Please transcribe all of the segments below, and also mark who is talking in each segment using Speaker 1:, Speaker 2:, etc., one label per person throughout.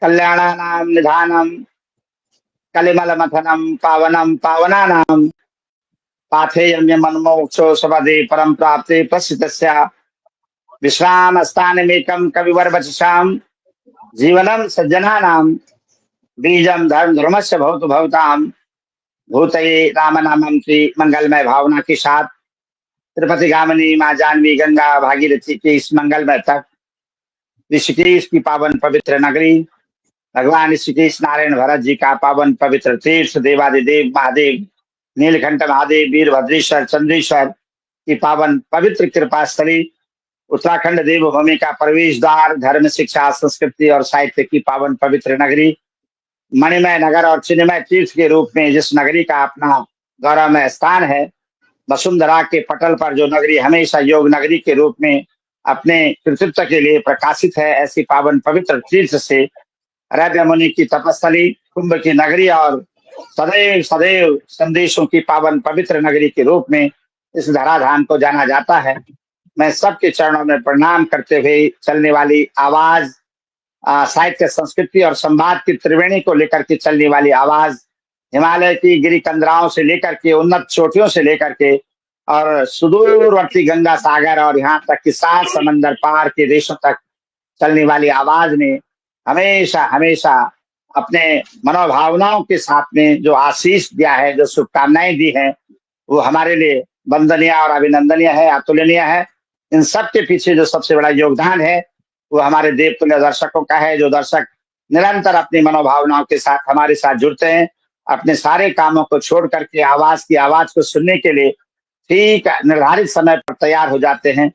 Speaker 1: कल्याणानां निधानम कलिमल मथनम पावनम पावनानां पाथेयम मनमोक्षो सपदे परम प्राप्ते पश्चितस्या विश्राम स्थानमेकं कविवर वचसाम जीवनम सज्जनानां बीजम धर्म धर्मस्य भवतु भवताम भूतये राम नामम श्री मंगलमय भावना के साथ तिरुपति गामिनी माँ जानवी गंगा भागीरथी के इस मंगलमय तक ऋषिकेश की पावन पवित्र नगरी, भगवान ऋषिकेश नारायण भरत जी का पावन पवित्र तीर्थ, देवादिदेव महादेव नीलकंठ महादेव वीरभद्रेश्वर चंद्रेश्वर की पावन पवित्र कृपा स्थली, उत्तराखंड देवभूमि का प्रवेश द्वार, धर्म शिक्षा संस्कृति और साहित्य की पावन पवित्र नगरी, मणिमय नगर और चिन्मय तीर्थ के रूप में जिस नगरी का अपना गौरवमय स्थान है, वसुंधरा के पटल पर जो नगरी हमेशा योग नगरी के रूप में अपने कृतित्व के लिए प्रकाशित है, ऐसी पावन पवित्र तीर्थ से रव्य मुनि की तपस्थली, कुंभ की नगरी और सदैव सदैव संदेशों की पावन पवित्र नगरी के रूप में इस धराधाम को जाना जाता है। मैं सबके चरणों में प्रणाम करते हुए चलने वाली आवाज, साहित्य संस्कृति और संवाद की त्रिवेणी को लेकर के चलने वाली आवाज, हिमालय की गिरी कंदराओं से लेकर के उन्नत चोटियों से लेकर के और सुदूरवर्ती गंगा सागर और यहाँ तक कि 7 समंदर पार के देशों तक चलने वाली आवाज ने हमेशा हमेशा अपने मनोभावनाओं के साथ में जो आशीष दिया है, जो शुभकामनाएं दी हैं, वो हमारे लिए वंदनीय और अभिनंदनीय है, अतुलनीय है। इन सब के पीछे जो सबसे बड़ा योगदान है वो हमारे देवतुल्य दर्शकों का है, जो दर्शक निरंतर अपनी मनोभावनाओं के साथ हमारे साथ जुड़ते हैं, अपने सारे कामों को छोड़ करके आवाज को सुनने के लिए ठीक निर्धारित समय पर तैयार हो जाते हैं।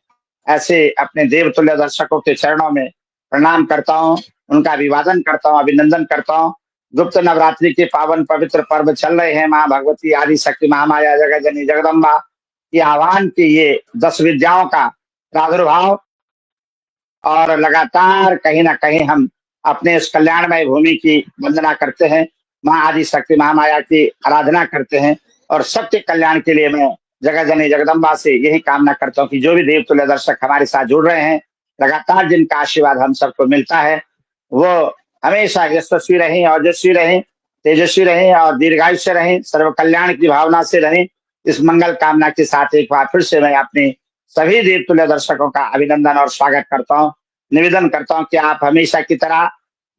Speaker 1: ऐसे अपने देवतुल्य दर्शकों के चरणों में प्रणाम करता हूँ, उनका अभिवादन करता हूँ, अभिनंदन करता हूँ। गुप्त नवरात्रि के पावन पवित्र पर्व चल रहे हैं। माँ भगवती आदि शक्ति महामाया जगत जननी जगदम्बा की आह्वान की ये 10 विद्याओं का प्रादुर्भाव और लगातार कहीं ना कहीं हम अपने इस कल्याणमय भूमि की वंदना करते हैं, माँ आदि शक्ति महामाया की आराधना करते हैं और सबके कल्याण के लिए मैं जगत जननी जगदम्बा से यही कामना करता हूँ कि जो भी देवतुल्य दर्शक हमारे साथ जुड़ रहे हैं, लगातार जिनका आशीर्वाद हम सबको मिलता है, वो हमेशा यशस्वी रहें, ओजस्वी रहें, तेजस्वी रहें और दीर्घायुष्य रहें, सर्व कल्याण की भावना से रहें। इस मंगल कामना के साथ एक बार फिर से मैं अपने सभी देवतुल्य दर्शकों का अभिनंदन और स्वागत करता हूँ। निवेदन करता हूँ कि आप हमेशा की तरह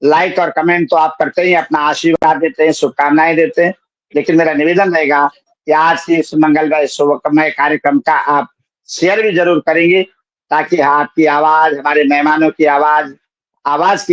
Speaker 1: लाइक और कमेंट तो आप करते ही, अपना आशीर्वाद देते हैं, शुभकामनाएं देते हैं, लेकिन मेरा निवेदन रहेगा कि आज की इस मंगलमय शुभमय कार्यक्रम का आप शेयर भी जरूर करेंगे, ताकि आपकी आवाज, हमारे मेहमानों की आवाज आवाज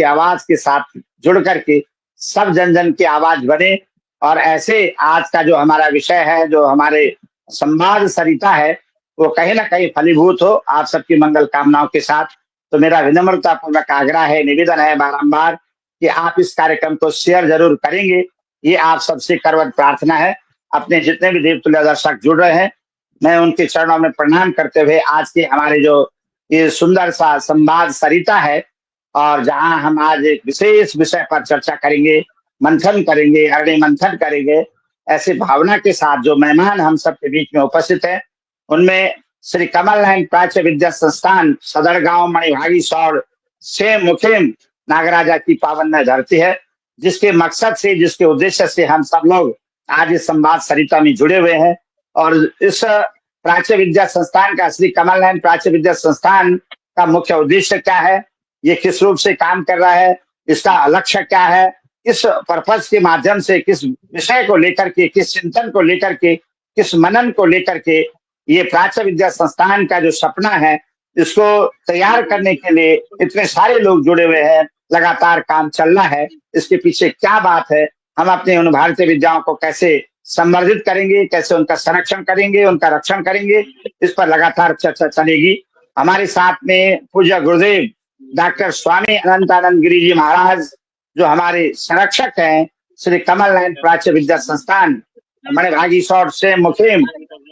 Speaker 1: के साथ जुड़ करके सब जन जन की आवाज बने और ऐसे आज का जो हमारा विषय है, जो हमारे संवाद सरिता है, वो कहीं ना कहीं फलीभूत हो आप सबकी मंगल कामनाओं के साथ। तो मेरा विनम्रता पूर्वक आग्रह है, निवेदन है बारंबार कि आप इस कार्यक्रम को शेयर जरूर करेंगे, ये आप सबसे करवत प्रार्थना है। अपने जितने भी देवतुल्य दर्शक जुड़ रहे हैं, मैं उनके चरणों में प्रणाम करते हुए आज के हमारे जो ये सुंदर सा संवाद सरिता है और जहां हम आज एक विशेष विषय पर चर्चा करेंगे, मंथन करेंगे, अग्नि मंथन करेंगे, ऐसे भावना के साथ जो मेहमान हम सबके बीच में उपस्थित है, उनमें श्री कमल नयन प्राच्य विद्या संस्थान सदर गांव मणिभागी सौर से मुखेम नागराजा की पावन धरती है, जिसके मकसद से, जिसके उद्देश्य से हम सब लोग आज इस संवाद सरिता में जुड़े हुए हैं। और इस प्राच्य विद्या संस्थान का, श्री कमल नयन प्राच्य विद्या संस्थान का मुख्य उद्देश्य क्या है, ये किस रूप से काम कर रहा है, इसका लक्ष्य क्या है, किस पर्पज के माध्यम से, किस विषय को लेकर के, किस चिंतन को लेकर के, किस मनन को लेकर के ये प्राच्य विद्या संस्थान का जो सपना है, इसको तैयार करने के लिए इतने सारे लोग जुड़े हुए हैं, लगातार काम चल रहा है, इसके पीछे क्या बात है, हम अपने उन भारतीय विद्याओं को कैसे संवर्धित करेंगे, कैसे उनका संरक्षण करेंगे, उनका रक्षण करेंगे, इस पर लगातार चर्चा चलेगी। हमारे साथ में पूज्य गुरुदेव डॉक्टर स्वामी अनंतानंद गिरी जी महाराज, जो हमारे संरक्षक हैं, श्री कमल नयन प्राच्य विद्या संस्थान मणिभागी सौर से मुखिम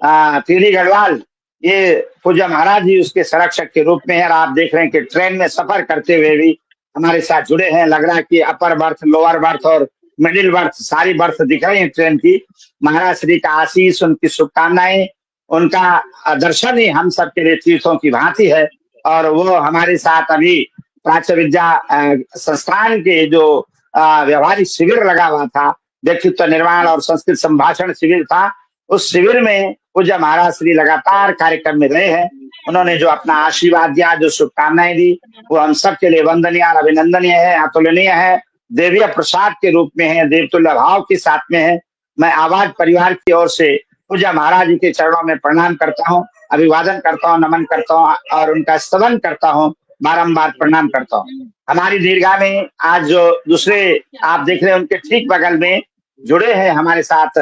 Speaker 1: पीढ़ी गढ़वाल, ये पूज्य महाराज जी उसके संरक्षक के रूप में है। और आप देख रहे हैं कि ट्रेन में सफर करते हुए भी हमारे साथ जुड़े हैं। लग रहा है कि अपर बर्थ, लोअर बर्थ और मिडिल बर्थ, सारी बर्थ दिख रही है ट्रेन की। महाराज श्री का आशीष, उनकी शुभकामनाएं, उनका दर्शन ही हम सबके लिए तीर्थों की भांति है। और वो हमारे साथ अभी प्राच्य विद्या संस्थान के जो व्यवहारिक शिविर लगा हुआ था, व्यक्तित्व निर्माण और संस्कृत संभाषण शिविर था, उस शिविर में पूज्य महाराज श्री लगातार कार्यक्रम में रहे हैं। उन्होंने जो अपना आशीर्वाद दिया, जो शुभकामनाएं दी, वो हम सबके लिए वंदनीय और अभिनंदनीय है, अतुलनीय है, देवीय प्रसाद के रूप में है, देवतुल्य भाव के साथ में है। मैं आवाज परिवार की ओर से पूज्य महाराज जी के चरणों में प्रणाम करता हूँ, अभिवादन करता हूँ, नमन करता हूँ और उनका स्तवन करता हूँ, बारंबार प्रणाम करता हूँ। हमारी दीर्घा में आज जो दूसरे आप देख रहे हैं, उनके ठीक बगल में जुड़े हैं हमारे साथ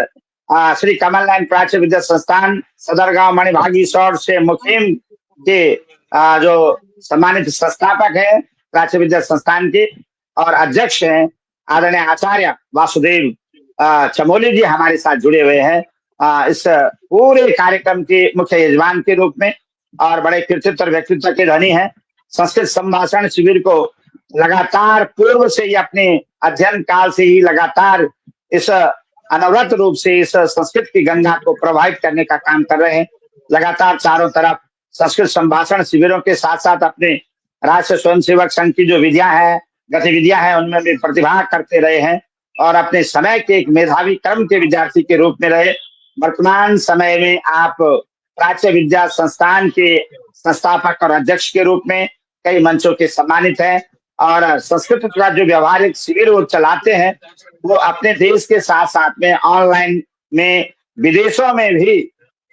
Speaker 1: श्री कमल नयन प्राच्य विद्या संस्थान सदरगांव मणिभागी सौर से मुखिम के जो सम्मानित संस्थापक है प्राच्य विद्या संस्थान के और अध्यक्ष हैं आदरणीय आचार्य वासुदेव चमोली जी हमारे साथ जुड़े हुए हैं इस पूरे कार्यक्रम के मुख्य यजमान के रूप में और बड़े कृतित्व और व्यक्तित्व के धनी हैं। संस्कृत संभाषण शिविर को लगातार पूर्व से ही अपने अध्ययन काल से ही लगातार इस अनवरत रूप से इस संस्कृत की गंगा को प्रभावित करने का काम कर रहे हैं। लगातार चारों तरफ संस्कृत संभाषण शिविरों के साथ साथ अपने राष्ट्रीय स्वयंसेवक संघ की जो विधियां है गतिविधियां हैं उनमें भी प्रतिभाग करते रहे हैं और अपने समय के एक मेधावी क्रम के विद्यार्थी के रूप में रहे। वर्तमान समय में आप प्राच्य विद्या संस्थान के संस्थापक और अध्यक्ष के रूप में कई मंचों के सम्मानित हैं और संस्कृत का जो व्यवहारिक शिविर वो चलाते हैं वो अपने देश के साथ साथ में ऑनलाइन में विदेशों में भी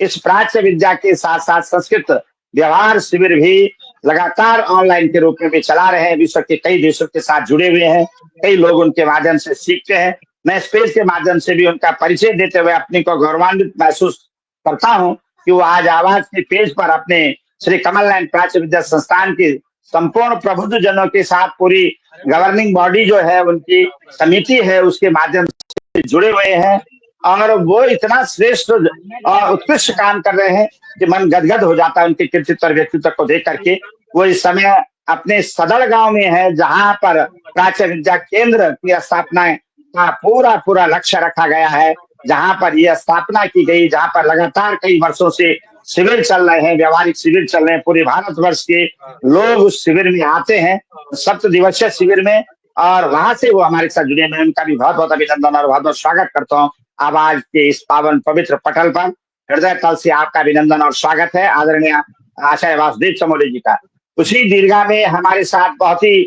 Speaker 1: इस प्राच्य विद्या के साथ साथ संस्कृत व्यवहार शिविर भी लगातार ऑनलाइन के रूप में भी चला रहे हैं। विश्व के कई देशों के साथ जुड़े हुए हैं, कई लोग उनके माध्यम से सीखते हैं। मैं इस पेज के माध्यम से भी उनका परिचय देते हुए अपने को गौरवान्वित महसूस करता हूं कि वो आज आवाज के पेज पर अपने श्री कमल नयन प्राच्य विद्या संस्थान की संपूर्ण प्रबुद्ध जनों के साथ पूरी गवर्निंग बॉडी जो है उनकी समिति है उसके माध्यम से जुड़े हुए हैं और वो इतना श्रेष्ठ और उत्कृष्ट काम कर रहे हैं कि मन गदगद हो जाता है उनके कृतित्व और व्यक्तित्व को देख करके। वो इस समय अपने सदर गांव में है जहां पर प्राच्य विद्या केंद्र की स्थापना का पूरा लक्ष्य रखा गया है, जहां पर यह स्थापना की गई, जहां पर लगातार कई वर्षों से शिविर चल रहे हैं, व्यवहारिक शिविर चल रहे हैं। पूरे भारतवर्ष के लोग उस शिविर में आते हैं 7 दिवसीय शिविर में और वहां से वो हमारे साथ जुड़े हैं। उनका भी बहुत बहुत अभिनंदन और बहुत बहुत स्वागत करता हूँ। आवाज के इस पावन पवित्र पटल पर हृदय तल से आपका अभिनंदन और स्वागत है आदरणीय आचार्य वासुदेव चमोली जी का। उसी दीर्घा में हमारे साथ बहुत ही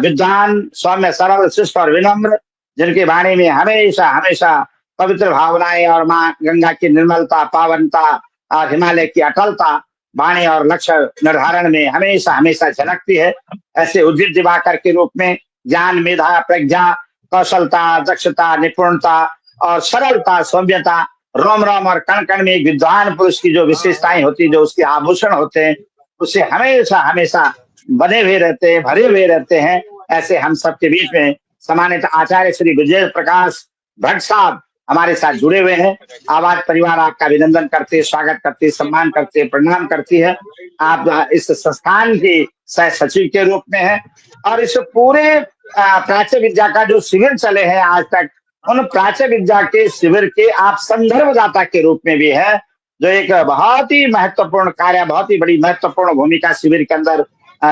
Speaker 1: विद्वान, सौम्य, सरल, शिष्ट और विनम्र, जिनके बारे में हमेशा पवित्र भावनाएं और माँ गंगा की निर्मलता, पावनता और हिमालय की अटलता वाणी और लक्ष्य निर्धारण में हमेशा झलकती है। ऐसे उद्भिद दिवाकर के रूप में ज्ञान, मेधा, प्रज्ञा, कौशलता, दक्षता, निपुणता और सरलता, सौम्यता, रोम रोम और कण कण में एक विद्वान पुरुष की जो विशेषताएं होती है, जो उसके आभूषण होते हैं, उसे हमेशा बने हुए रहते हैं, भरे हुए रहते हैं। ऐसे हम सबके बीच में सम्मानित आचार्य श्री विजय प्रकाश भट्ट साहब हमारे साथ जुड़े हुए हैं। आवाज परिवार आपका अभिनंदन करते, स्वागत करते, सम्मान करते, प्रणाम करती है। आप इस संस्थान के सह सचिव के रूप में हैं और इस पूरे प्राच्य विद्या का जो शिविर चले हैं आज तक, उन प्राच्य विद्या के शिविर के आप संदर्भदाता के रूप में भी है, जो एक बहुत ही महत्वपूर्ण कार्य, बहुत ही बड़ी महत्वपूर्ण भूमिका शिविर के अंदर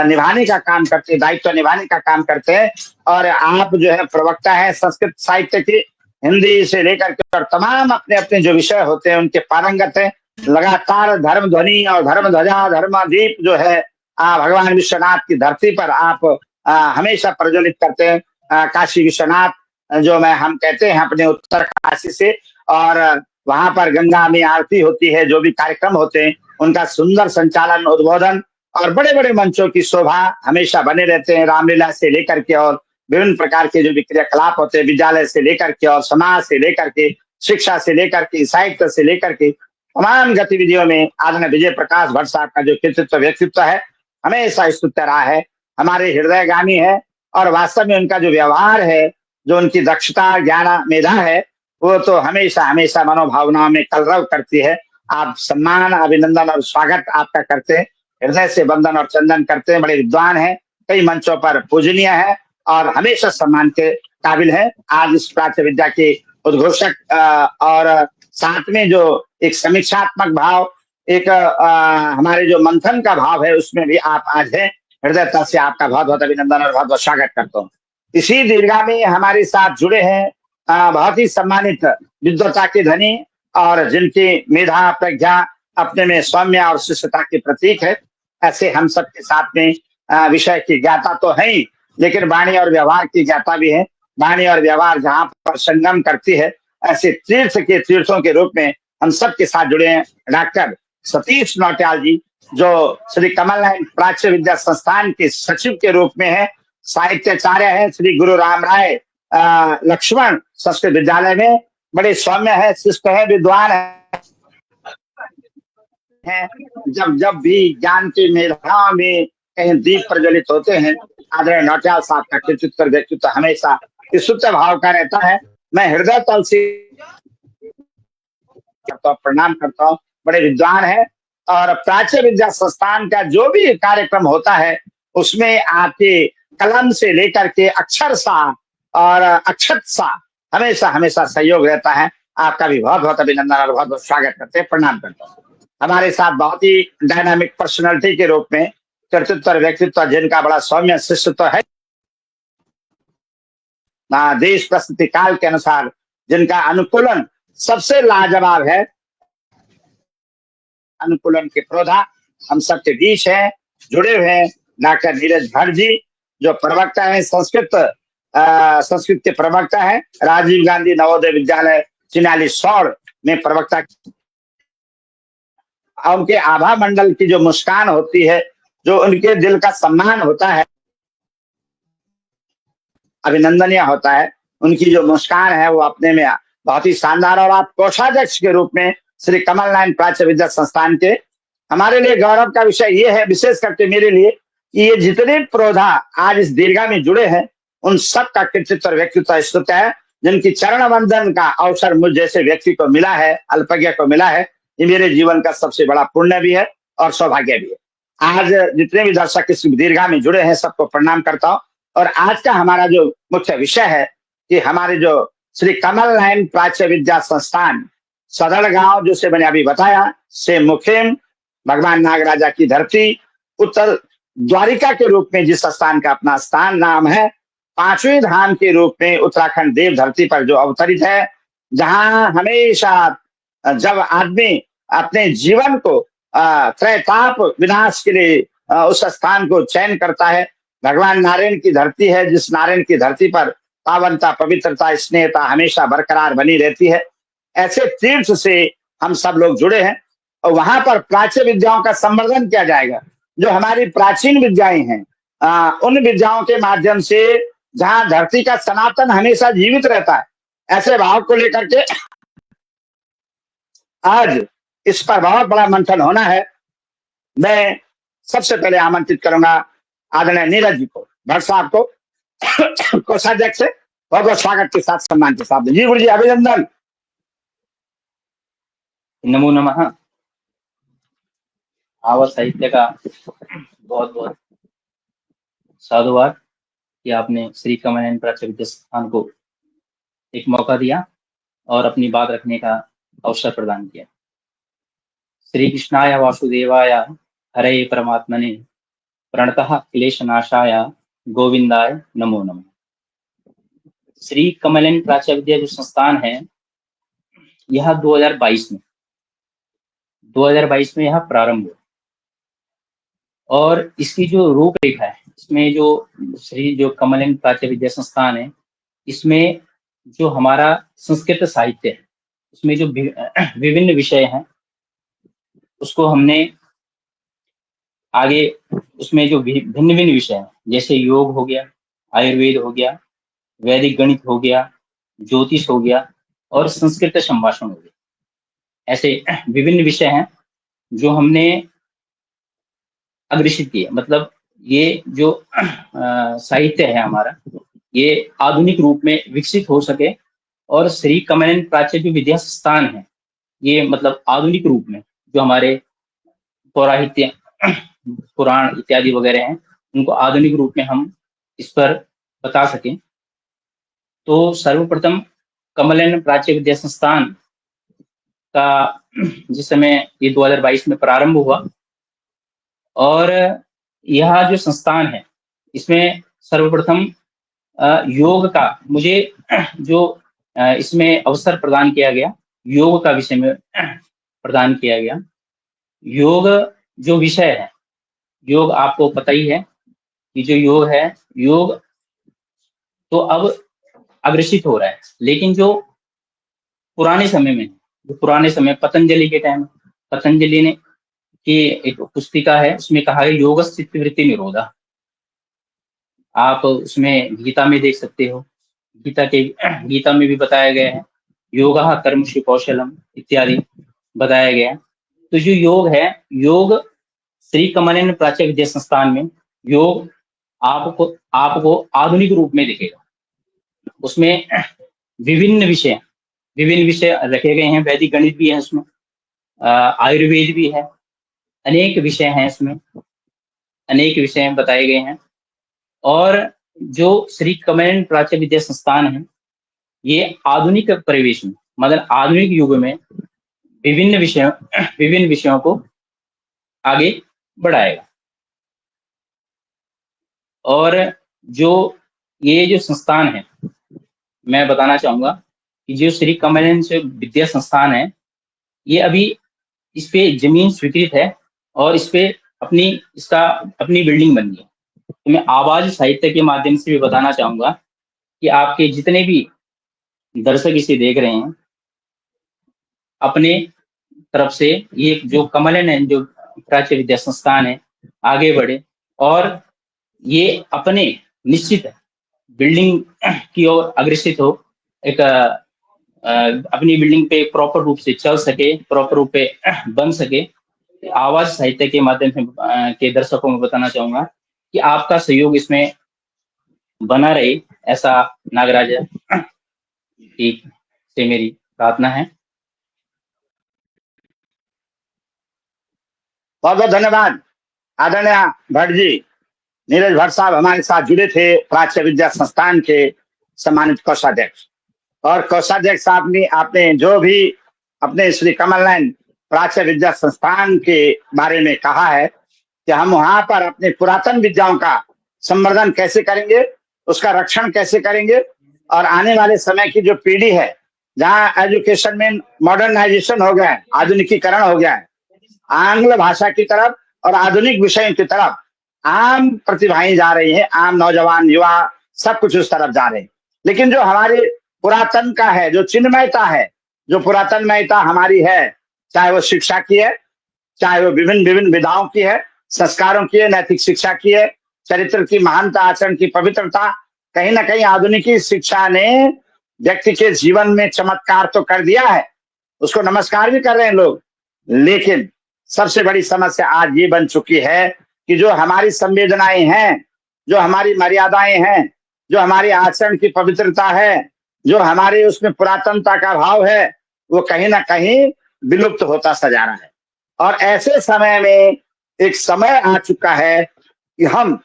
Speaker 1: निभाने का काम करते हैं, दायित्व निभाने का काम करते हैं। और आप जो है प्रवक्ता है संस्कृत साहित्य के, हिंदी से लेकर के और तमाम अपने अपने जो विषय होते हैं उनके पारंगत हैं। लगातार धर्म ध्वनि और धर्म ध्वजा, धर्मदीप जो है भगवान विश्वनाथ की धरती पर आप हमेशा प्रज्वलित करते हैं। काशी विश्वनाथ जो हम कहते हैं अपने उत्तर काशी से, और वहां पर गंगा में आरती होती है, जो भी कार्यक्रम होते हैं उनका सुंदर संचालन, उद्बोधन और बड़े बड़े मंचों की शोभा हमेशा बने रहते हैं। रामलीला से लेकर के और विभिन्न प्रकार के जो भी क्रियाकलाप होते हैं, विद्यालय से लेकर के और समाज से लेकर के, शिक्षा से लेकर के, साहित्य से लेकर के तमाम गतिविधियों में आदरणीय विजय प्रकाश भट्ट साहब का जो कृतित्व व्यक्तित्व है हमेशा स्तुत्य रहा है, हमारे हृदयगामी है। और वास्तव में उनका जो व्यवहार है, जो उनकी दक्षता, ज्ञान, मेधा है, वो तो हमेशा मनोभावनाओं में कलरव करती है। आप सम्मान, अभिनंदन और स्वागत आपका करते हैं, हृदय से वंदन और चंदन करते हैं। बड़े विद्वान हैं, कई मंचों पर पूजनीय है और हमेशा सम्मान के काबिल है। आज इस प्राच्य विद्या के उद्घोषक और साथ में जो एक समीक्षात्मक भाव, एक हमारे जो मंथन का भाव है, उसमें भी आप आज हैं। हृदयता से आपका बहुत बहुत अभिनंदन और बहुत बहुत स्वागत करता हूँ। इसी दीर्घा में हमारे साथ जुड़े हैं बहुत ही सम्मानित विद्वता के धनी और जिनकी मेधा प्रज्ञा अपने में सौम्य और शिष्टता के प्रतीक है, ऐसे हम सबके साथ में विषय की ज्ञाता तो है ही, लेकिन वाणी और व्यवहार की ज्ञाता भी है। वाणी और व्यवहार जहाँ पर संगम करती है, ऐसे तीर्थ के तीर्थों के रूप में हम सबके साथ जुड़े हैं डॉक्टर सतीश नौटियाल जी, जो श्री कमल नयन प्राच्य विद्या संस्थान के सचिव के रूप में है, साहित्याचार्य है श्री गुरु राम राय लक्ष्मण संस्कृत विद्यालय में, बड़े सौम्य है, शिष्ट है, विद्वान है। जब जब भी ज्ञान की मेधाओं में कहीं दीप प्रज्वलित होते हैं, आदरणीय नौटियाल साहब का कृतित्व व्यक्तित्व हमेशा इस शुद्ध भाव का रहता है। मैं हृदय तल से प्रणाम करता हूँ, बड़े विद्वान है और प्राच्य विद्या संस्थान का जो भी कार्यक्रम होता है उसमें आपके कलम से लेकर के अक्षर सा और अक्षत सा हमेशा हमेशा सहयोग रहता है। आपका भी बहुत बहुत अभिनंदन और बहुत बहुत स्वागत करते हैं, प्रणाम करता हूँ। हमारे साथ बहुत ही डायनामिक पर्सनालिटी के रूप में कर्तृत्व व्यक्तित्व जिनका बड़ा सौम्य शिष्यत्व है, देश प्रस्तुति काल के अनुसार जिनका अनुकूलन सबसे लाजवाब है, अनुकूलन के प्रोधा हम सबके बीच है, जुड़े हुए हैं डॉक्टर नीरज भट्ट जी, जो प्रवक्ता है संस्कृत के प्रवक्ता है, राजीव गांधी नवोदय विद्यालय चिन्याली सौर में प्रवक्ता। उनके आभा मंडल की जो मुस्कान होती है, जो उनके दिल का सम्मान होता है, अभिनंदनीय होता है, उनकी जो मुस्कान है वो अपने में बहुत ही शानदार। और आप कोषाध्यक्ष के रूप में श्री कमल नयन प्राच्य विद्या संस्थान के, हमारे लिए गौरव का विषय ये है, विशेष करके मेरे लिए, कि ये जितने प्रोधा आज इस दीर्घा में जुड़े हैं उन सब का कृतित्व और व्यक्तित्व स्तुत है, जिनकी चरण वंदन का अवसर मुझ जैसे व्यक्ति को मिला है, अल्पज्ञ को मिला है। ये मेरे जीवन का सबसे बड़ा पुण्य भी है और सौभाग्य भी है। आज जितने भी दर्शक इस दीर्घा में जुड़े हैं सबको प्रणाम करता हूँ। और आज का हमारा जो मुख्य विषय है कि हमारे जो श्री कमल नयन प्राच्य विद्या संस्थान सदर गांव, जो से मैंने अभी बताया, से मुखेम भगवान नागराजा की धरती, उत्तर द्वारिका के रूप में जिस स्थान का अपना स्थान नाम है, पांचवें धाम के रूप में उत्तराखंड देव धरती पर जो अवतरित है, जहां हमेशा जब आदमी अपने जीवन को त्रैताप विनाश के लिए उस स्थान को चयन करता है, भगवान नारायण की धरती है, जिस नारायण की धरती पर पावनता, पवित्रता, स्नेहता हमेशा बरकरार बनी रहती है। ऐसे तीर्थ से हम सब लोग जुड़े हैं और वहां पर प्राच्य विद्याओं का संवर्धन किया जाएगा। जो हमारी प्राचीन विद्याएं हैं, उन विद्याओं के माध्यम से जहां धरती का सनातन हमेशा जीवित रहता है, ऐसे भाव को लेकर के आज इस पर बहुत बड़ा मंथन होना है। मैं सबसे पहले आमंत्रित करूंगा आदरणीय नीरज जी को, भट्ट साहब को, कोषाध्यक्ष से बहुत बहुत स्वागत के साथ सम्मान के साथ। जी गुरु जी, अभिनंदन।
Speaker 2: नमो नमः। आवाज साहित्य का बहुत बहुत साधुवाद कि आपने श्री कमल नयन प्राच्य विद्या संस्थान को एक मौका दिया और अपनी बात रखने का अवसर प्रदान किया। श्री कृष्णाय वासुदेवाय हरे परमात्मने प्रणतः क्लेशनाशाय गोविंदाय नमो नमः। श्री कमल नयन प्राच्य विद्या जो संस्थान है, यह 2022 में यह प्रारंभ हुआ और इसकी जो रूपरेखा है, इसमें जो कमल नयन प्राच्य विद्या संस्थान है, इसमें जो हमारा संस्कृत साहित्य है, उसमें जो विभिन्न विषय हैं उसको हमने आगे, उसमें जो भिन्न भिन्न विषय हैं, जैसे योग हो गया, आयुर्वेद हो गया, वैदिक गणित हो गया, ज्योतिष हो गया और संस्कृत संभाषण हो गया, ऐसे विभिन्न विषय हैं जो हमने अग्रेसित किए। मतलब ये जो साहित्य है हमारा, ये आधुनिक रूप में विकसित हो सके और श्री कमल नयन प्राच्य जो विद्या संस्थान है, ये मतलब आधुनिक रूप में जो हमारे पौराहित्य, पुराण इत्यादि वगैरह हैं, उनको आधुनिक रूप में हम इस पर बता सकें। तो सर्वप्रथम कमल नयन प्राच्य विद्या संस्थान का जिस समय ये 2022 में प्रारंभ हुआ और यह जो संस्थान है इसमें सर्वप्रथम योग का मुझे जो इसमें अवसर प्रदान किया गया, योग का विषय में प्रदान किया गया। योग जो विषय है, योग आपको पता ही है कि जो योग है, योग तो अब अग्रसित हो रहा है, लेकिन जो पुराने समय में, जो पुराने समय पतंजलि के टाइम, पतंजलि ने की एक पुस्तिका है, उसमें कहा है योग चित्तवृत्ति निरोधा। आप उसमें गीता में देख सकते हो, गीता में भी बताया गया है योगः कर्मसु कौशलम इत्यादि बताया गया। तो जो योग है, योग श्री कमलेन प्राच्य विद्या संस्थान में योग आपको आधुनिक रूप में दिखेगा। उसमें विभिन्न विषय रखे गए हैं। वैदिक गणित भी है उसमें, आयुर्वेद भी है, अनेक विषय हैं इसमें, अनेक विषय बताए गए हैं। और जो श्री कमलेन प्राच्य विद्या संस्थान है, ये आधुनिक परिवेश में, मतलब आधुनिक युग में विभिन्न विषयों को आगे बढ़ाएगा। और जो ये जो संस्थान है, मैं बताना चाहूंगा कि जो श्री कमलेन विद्या संस्थान है, ये अभी इस पे जमीन स्वीकृत है और इस पे अपनी बिल्डिंग बनी है। तो मैं आवाज साहित्य के माध्यम से भी बताना चाहूंगा कि आपके जितने भी दर्शक इसे देख रहे हैं, अपने तरफ से ये जो कमलेन जो प्राच्य विद्या संस्थान है आगे बढ़े और ये अपने निश्चित बिल्डिंग की ओर अग्रसित हो, एक अपनी बिल्डिंग पे प्रॉपर रूप से चल सके, प्रॉपर रूप पे बन सके। आवाज साहित्य के माध्यम से के दर्शकों में बताना चाहूंगा कि आपका सहयोग इसमें बना रहे, ऐसा नागराज से मेरी प्रार्थना है।
Speaker 1: बहुत बहुत धन्यवाद आदरणीय भट्ट जी। नीरज भट्ट साहब हमारे साथ जुड़े थे, प्राच्य विद्या संस्थान के सम्मानित कोषाध्यक्ष। और कोषाध्यक्ष साहब ने आपने जो भी अपने श्री कमलनयन प्राच्य विद्या संस्थान के बारे में कहा है कि हम वहां पर अपने पुरातन विद्याओं का संवर्धन कैसे करेंगे, उसका रक्षण कैसे करेंगे, और आने वाले समय की जो पीढ़ी है, जहाँ एजुकेशन में मॉडर्नाइजेशन हो गया है, आधुनिकीकरण हो गया है, आंग्ल भाषा की तरफ और आधुनिक विषयों की तरफ आम प्रतिभाएं जा रही हैं, आम नौजवान युवा सब कुछ उस तरफ जा रहे हैं। लेकिन जो हमारे पुरातन का है, जो चिन्मयता है, जो पुरातनमयता हमारी है, चाहे वो शिक्षा की है, चाहे वो विभिन्न विधाओं की है, संस्कारों की है, नैतिक शिक्षा की है, चरित्र की महानता, आचरण की पवित्रता, कहीं ना कहीं आधुनिकी शिक्षा ने व्यक्ति के जीवन में चमत्कार तो कर दिया है, उसको नमस्कार भी कर रहे हैं लोग। लेकिन सबसे बड़ी समस्या आज ये बन चुकी है कि जो हमारी संवेदनाएं हैं, जो हमारी मर्यादाएं हैं, जो हमारी आचरण की पवित्रता है, जो हमारे उसमें पुरातनता का भाव है, वो कहीं ना कहीं विलुप्त होता सा जा रहा है। और ऐसे समय में एक समय आ चुका है कि हम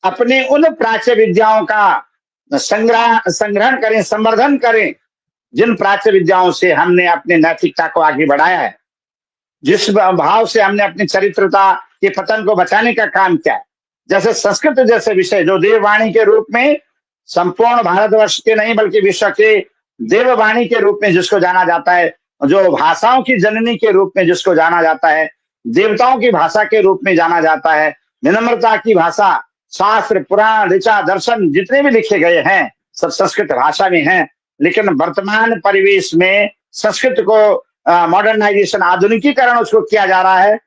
Speaker 1: अपने उन प्राच्य विद्याओं का संग्रहण करें, संवर्धन करें, जिन प्राच्य विद्याओं से हमने अपने नैतिकता को आगे बढ़ाया है, जिस भाव से हमने अपनी चरित्रता के पतन को बचाने का काम किया है। जैसे संस्कृत जैसे विषय जो देववाणी के रूप में संपूर्ण भारतवर्ष के नहीं बल्कि विश्व के देववाणी के रूप में जिसको जाना जाता है, जो भाषाओं की जननी के रूप में जिसको जाना जाता है, देवताओं की भाषा के रूप में जाना जाता है, विनम्रता की भाषा, शास्त्र पुराण ऋचा दर्शन जितने भी लिखे गए हैं सब संस्कृत भाषा में हैं। लेकिन वर्तमान परिवेश में संस्कृत को मॉडर्नाइजेशन, आधुनिकीकरण उसको किया जा रहा है।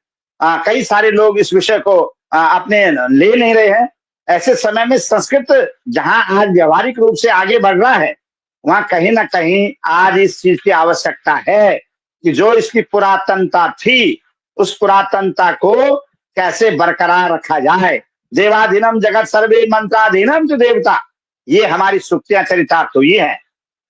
Speaker 1: कई सारे लोग इस विषय को अपने ले नहीं रहे हैं। ऐसे समय में संस्कृत जहां आज व्यवहारिक रूप से आगे बढ़ रहा है, वहां कहीं ना कहीं आज इस चीज की आवश्यकता है कि जो इसकी पुरातनता थी, उस पुरातनता को कैसे बरकरार रखा जाए। देवाधीनम जगत सर्वे मंत्राधीनम जो देवता, ये हमारी सुक्तियां चरितार्थ तो ये है।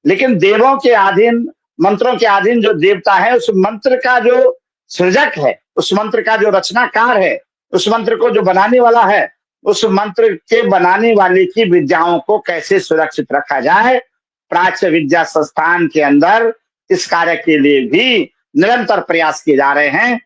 Speaker 1: लेकिन देवों के अधीन, मंत्रों के अधीन जो देवता है, उस मंत्र का जो सृजक है, उस मंत्र का जो रचनाकार है, उस मंत्र को जो बनाने वाला है, उस मंत्र के बनाने वाले की विद्याओं को कैसे सुरक्षित रखा जाए। प्राच्य विद्या संस्थान के अंदर इस कार्य के लिए भी निरंतर प्रयास किए जा रहे हैं।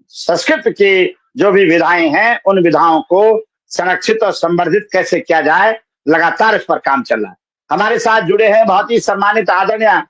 Speaker 1: संस्कृत के जो भी विधाएं हैं उन विधाओं को संरक्षित और संवर्धित कैसे किया जाए, लगातार इस पर काम चल रहा है। हमारे साथ जुड़े हैं बहुत ही सम्मानित आदरणीय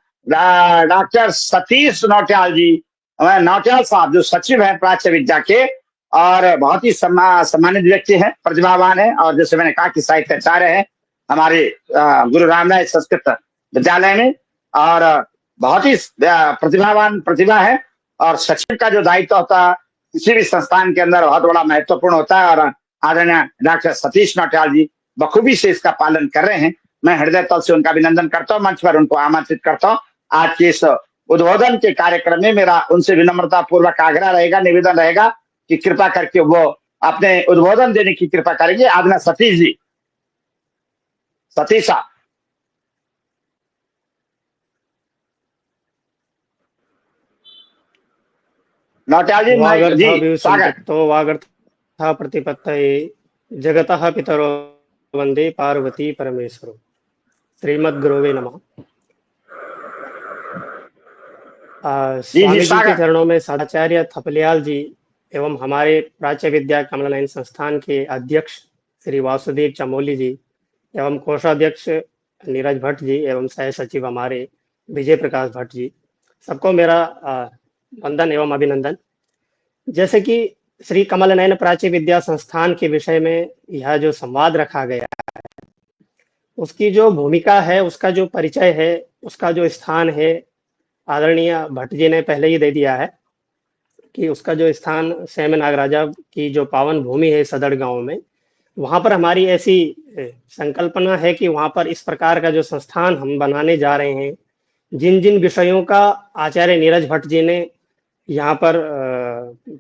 Speaker 1: डॉक्टर सतीश नौटियाल जी, नौटियाल साहब, जो सचिव हैं प्राच्य विद्या के, और बहुत ही सम्मानित व्यक्ति हैं, प्रतिभावान है, और जैसे मैंने कहा कि साहित्याचार्य है हमारे गुरु रामराय संस्कृत विद्यालय में, और बहुत ही प्रतिभावान प्रतिभा है। और सचिव का जो दायित्व होता है किसी भी संस्थान के अंदर बहुत बड़ा महत्वपूर्ण होता है, और आदरणीय डॉक्टर सतीश नौटियाल जी बखूबी से इसका पालन कर रहे हैं। मैं हृदय तल से उनका अभिनंदन करता हूँ, मंच पर उनको आमंत्रित करता हूँ। आज के इस उद्बोधन के कार्यक्रम में मेरा उनसे विनम्रता पूर्वक आग्रह रहेगा, निवेदन रहेगा कि कृपा करके वो अपने उद्बोधन देने की कृपा करेंगे। आदरणीय सतीश जी, सतीश साहब। नौटियाल जी, मैं जी स्वागत।
Speaker 3: तो वागर्था प्रतिपत्तये जगतः पितरो वंदे पार्वती परमेश्वरो। श्रीमद् गुरुवे नमः। स्वामी जी के चरणों में साधाचार्य थपलियाल जी एवं हमारे प्राच्य विद्या कमला नयन संस्थान के अध्यक्ष श्री वासुदेव चमोली जी एवं कोषाध्यक्ष नीरज भट्ट जी एवं सह सचिव हमारे विजय प्रकाश भट्ट जी, सबको मेरा वंदन एवं अभिनंदन। जैसे कि श्री कमल नयन प्राच्य विद्या संस्थान के विषय में यह जो संवाद रखा गया है, उसकी जो भूमिका है, उसका जो परिचय है, उसका जो स्थान है, आदरणीय भट्ट जी ने पहले ही दे दिया है कि उसका जो स्थान सेम नागराजा की जो पावन भूमि है सदड़ गांव में, वहां पर हमारी ऐसी संकल्पना है कि वहां पर इस प्रकार का जो संस्थान हम बनाने जा रहे हैं, जिन जिन विषयों का आचार्य नीरज भट्ट जी ने यहाँ पर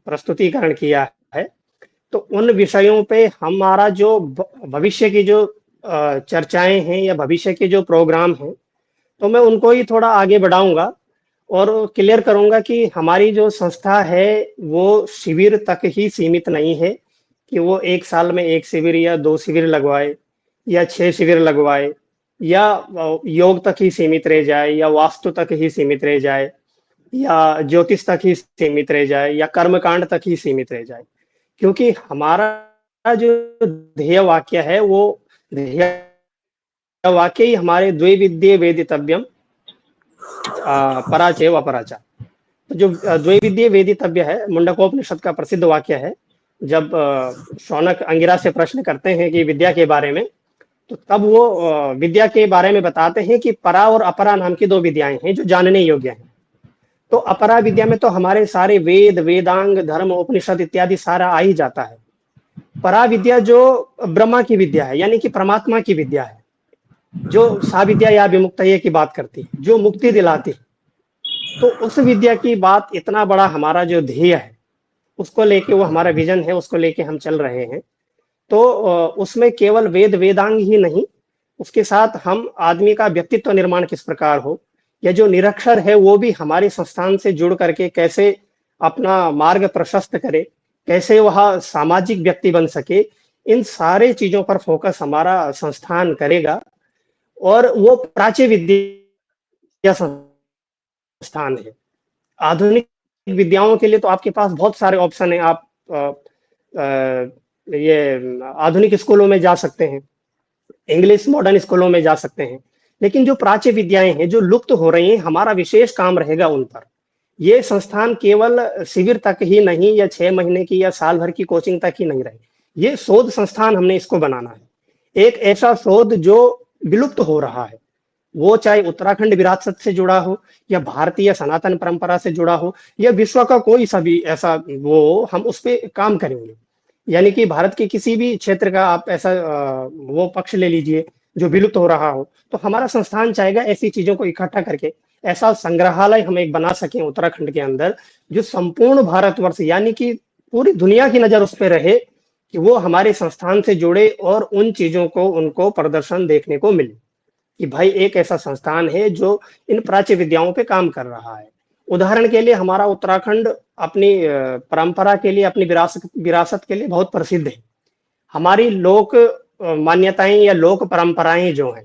Speaker 3: प्रस्तुतिकरण किया है, तो उन विषयों पे हमारा जो भविष्य की जो चर्चाएं हैं या भविष्य के जो प्रोग्राम हैं, तो मैं उनको ही थोड़ा आगे बढ़ाऊंगा और क्लियर करूंगा कि हमारी जो संस्था है वो शिविर तक ही सीमित नहीं है कि वो एक साल में 1 शिविर या 2 शिविर लगवाए या 6 शिविर लगवाए या योग तक ही सीमित रह जाए या वास्तु तक ही सीमित रह जाए या ज्योतिष तक ही सीमित रह जाए या कर्मकांड तक ही सीमित रह जाए। क्योंकि हमारा जो ध्येय वाक्य है वो ध्येय वाक्य ही हमारे द्वैविद्ये वेदितव्यम पराचय व पराचा। तो जो द्वैविद्ये वेदितव्य है, मुंडकोपनिषद का प्रसिद्ध वाक्य है। जब शौनक अंगिरा से प्रश्न करते हैं कि विद्या के बारे में, तो तब वो विद्या के बारे में बताते हैं कि परा और अपरा नाम की 2 विद्याएं हैं जो जानने योग्य हैं। तो अपरा विद्या में तो हमारे सारे वेद, वेदांग, धर्म, उपनिषद इत्यादि सारा आ ही जाता है। परा विद्या जो ब्रह्मा की विद्या है, यानी कि परमात्मा की विद्या है, जो साविद्या या विमुक्तये की बात करती है, जो मुक्ति दिलाती है। तो उस विद्या की बात, इतना बड़ा हमारा जो ध्येय है, उसको लेके, वो हमारा विजन है, उसको लेके हम चल रहे हैं। तो उसमें केवल वेद वेदांग ही नहीं, उसके साथ हम आदमी का व्यक्तित्व निर्माण किस प्रकार हो, या जो निरक्षर है वो भी हमारे संस्थान से जुड़ करके कैसे अपना मार्ग प्रशस्त करे, कैसे वह सामाजिक व्यक्ति बन सके, इन सारे चीजों पर फोकस हमारा संस्थान करेगा। और वो प्राच्य विद्या संस्थान है। आधुनिक विद्याओं के लिए तो आपके पास बहुत सारे ऑप्शन हैं। आप ये आधुनिक स्कूलों में जा सकते हैं, इंग्लिश मॉडर्न स्कूलों में जा सकते हैं, लेकिन जो प्राच्य विद्याएं हैं जो लुप्त हो रही हैं, हमारा विशेष काम रहेगा उन पर। ये संस्थान केवल शिविर तक ही नहीं या 6 महीने की या साल भर की कोचिंग तक ही नहीं रहे। ये शोध संस्थान हमने इसको बनाना है, एक ऐसा शोध जो विलुप्त हो रहा है, वो चाहे उत्तराखंड विरासत से जुड़ा हो या भारतीय सनातन परंपरा से जुड़ा हो या विश्व का कोई सा भी ऐसा, वो हम उस पर काम करेंगे। यानी कि भारत के किसी भी क्षेत्र का आप ऐसा वो पक्ष ले लीजिए जो विलुप्त हो रहा हो, तो हमारा संस्थान चाहेगा ऐसी चीजों को इकट्ठा करके ऐसा संग्रहालय हम एक बना सकें उत्तराखंड के अंदर, जो संपूर्ण भारतवर्ष यानी कि पूरी दुनिया की नजर उस पर रहे कि वो हमारे संस्थान से जुड़े और उन चीजों को उनको प्रदर्शन देखने को मिले कि भाई एक ऐसा संस्थान है जो इन प्राच्य विद्याओं पे काम कर रहा है। उदाहरण के लिए हमारा उत्तराखंड अपनी परंपरा के लिए, अपनी विरासत के लिए बहुत प्रसिद्ध है। हमारी लोक मान्यताएं या लोक परंपराएं जो हैं,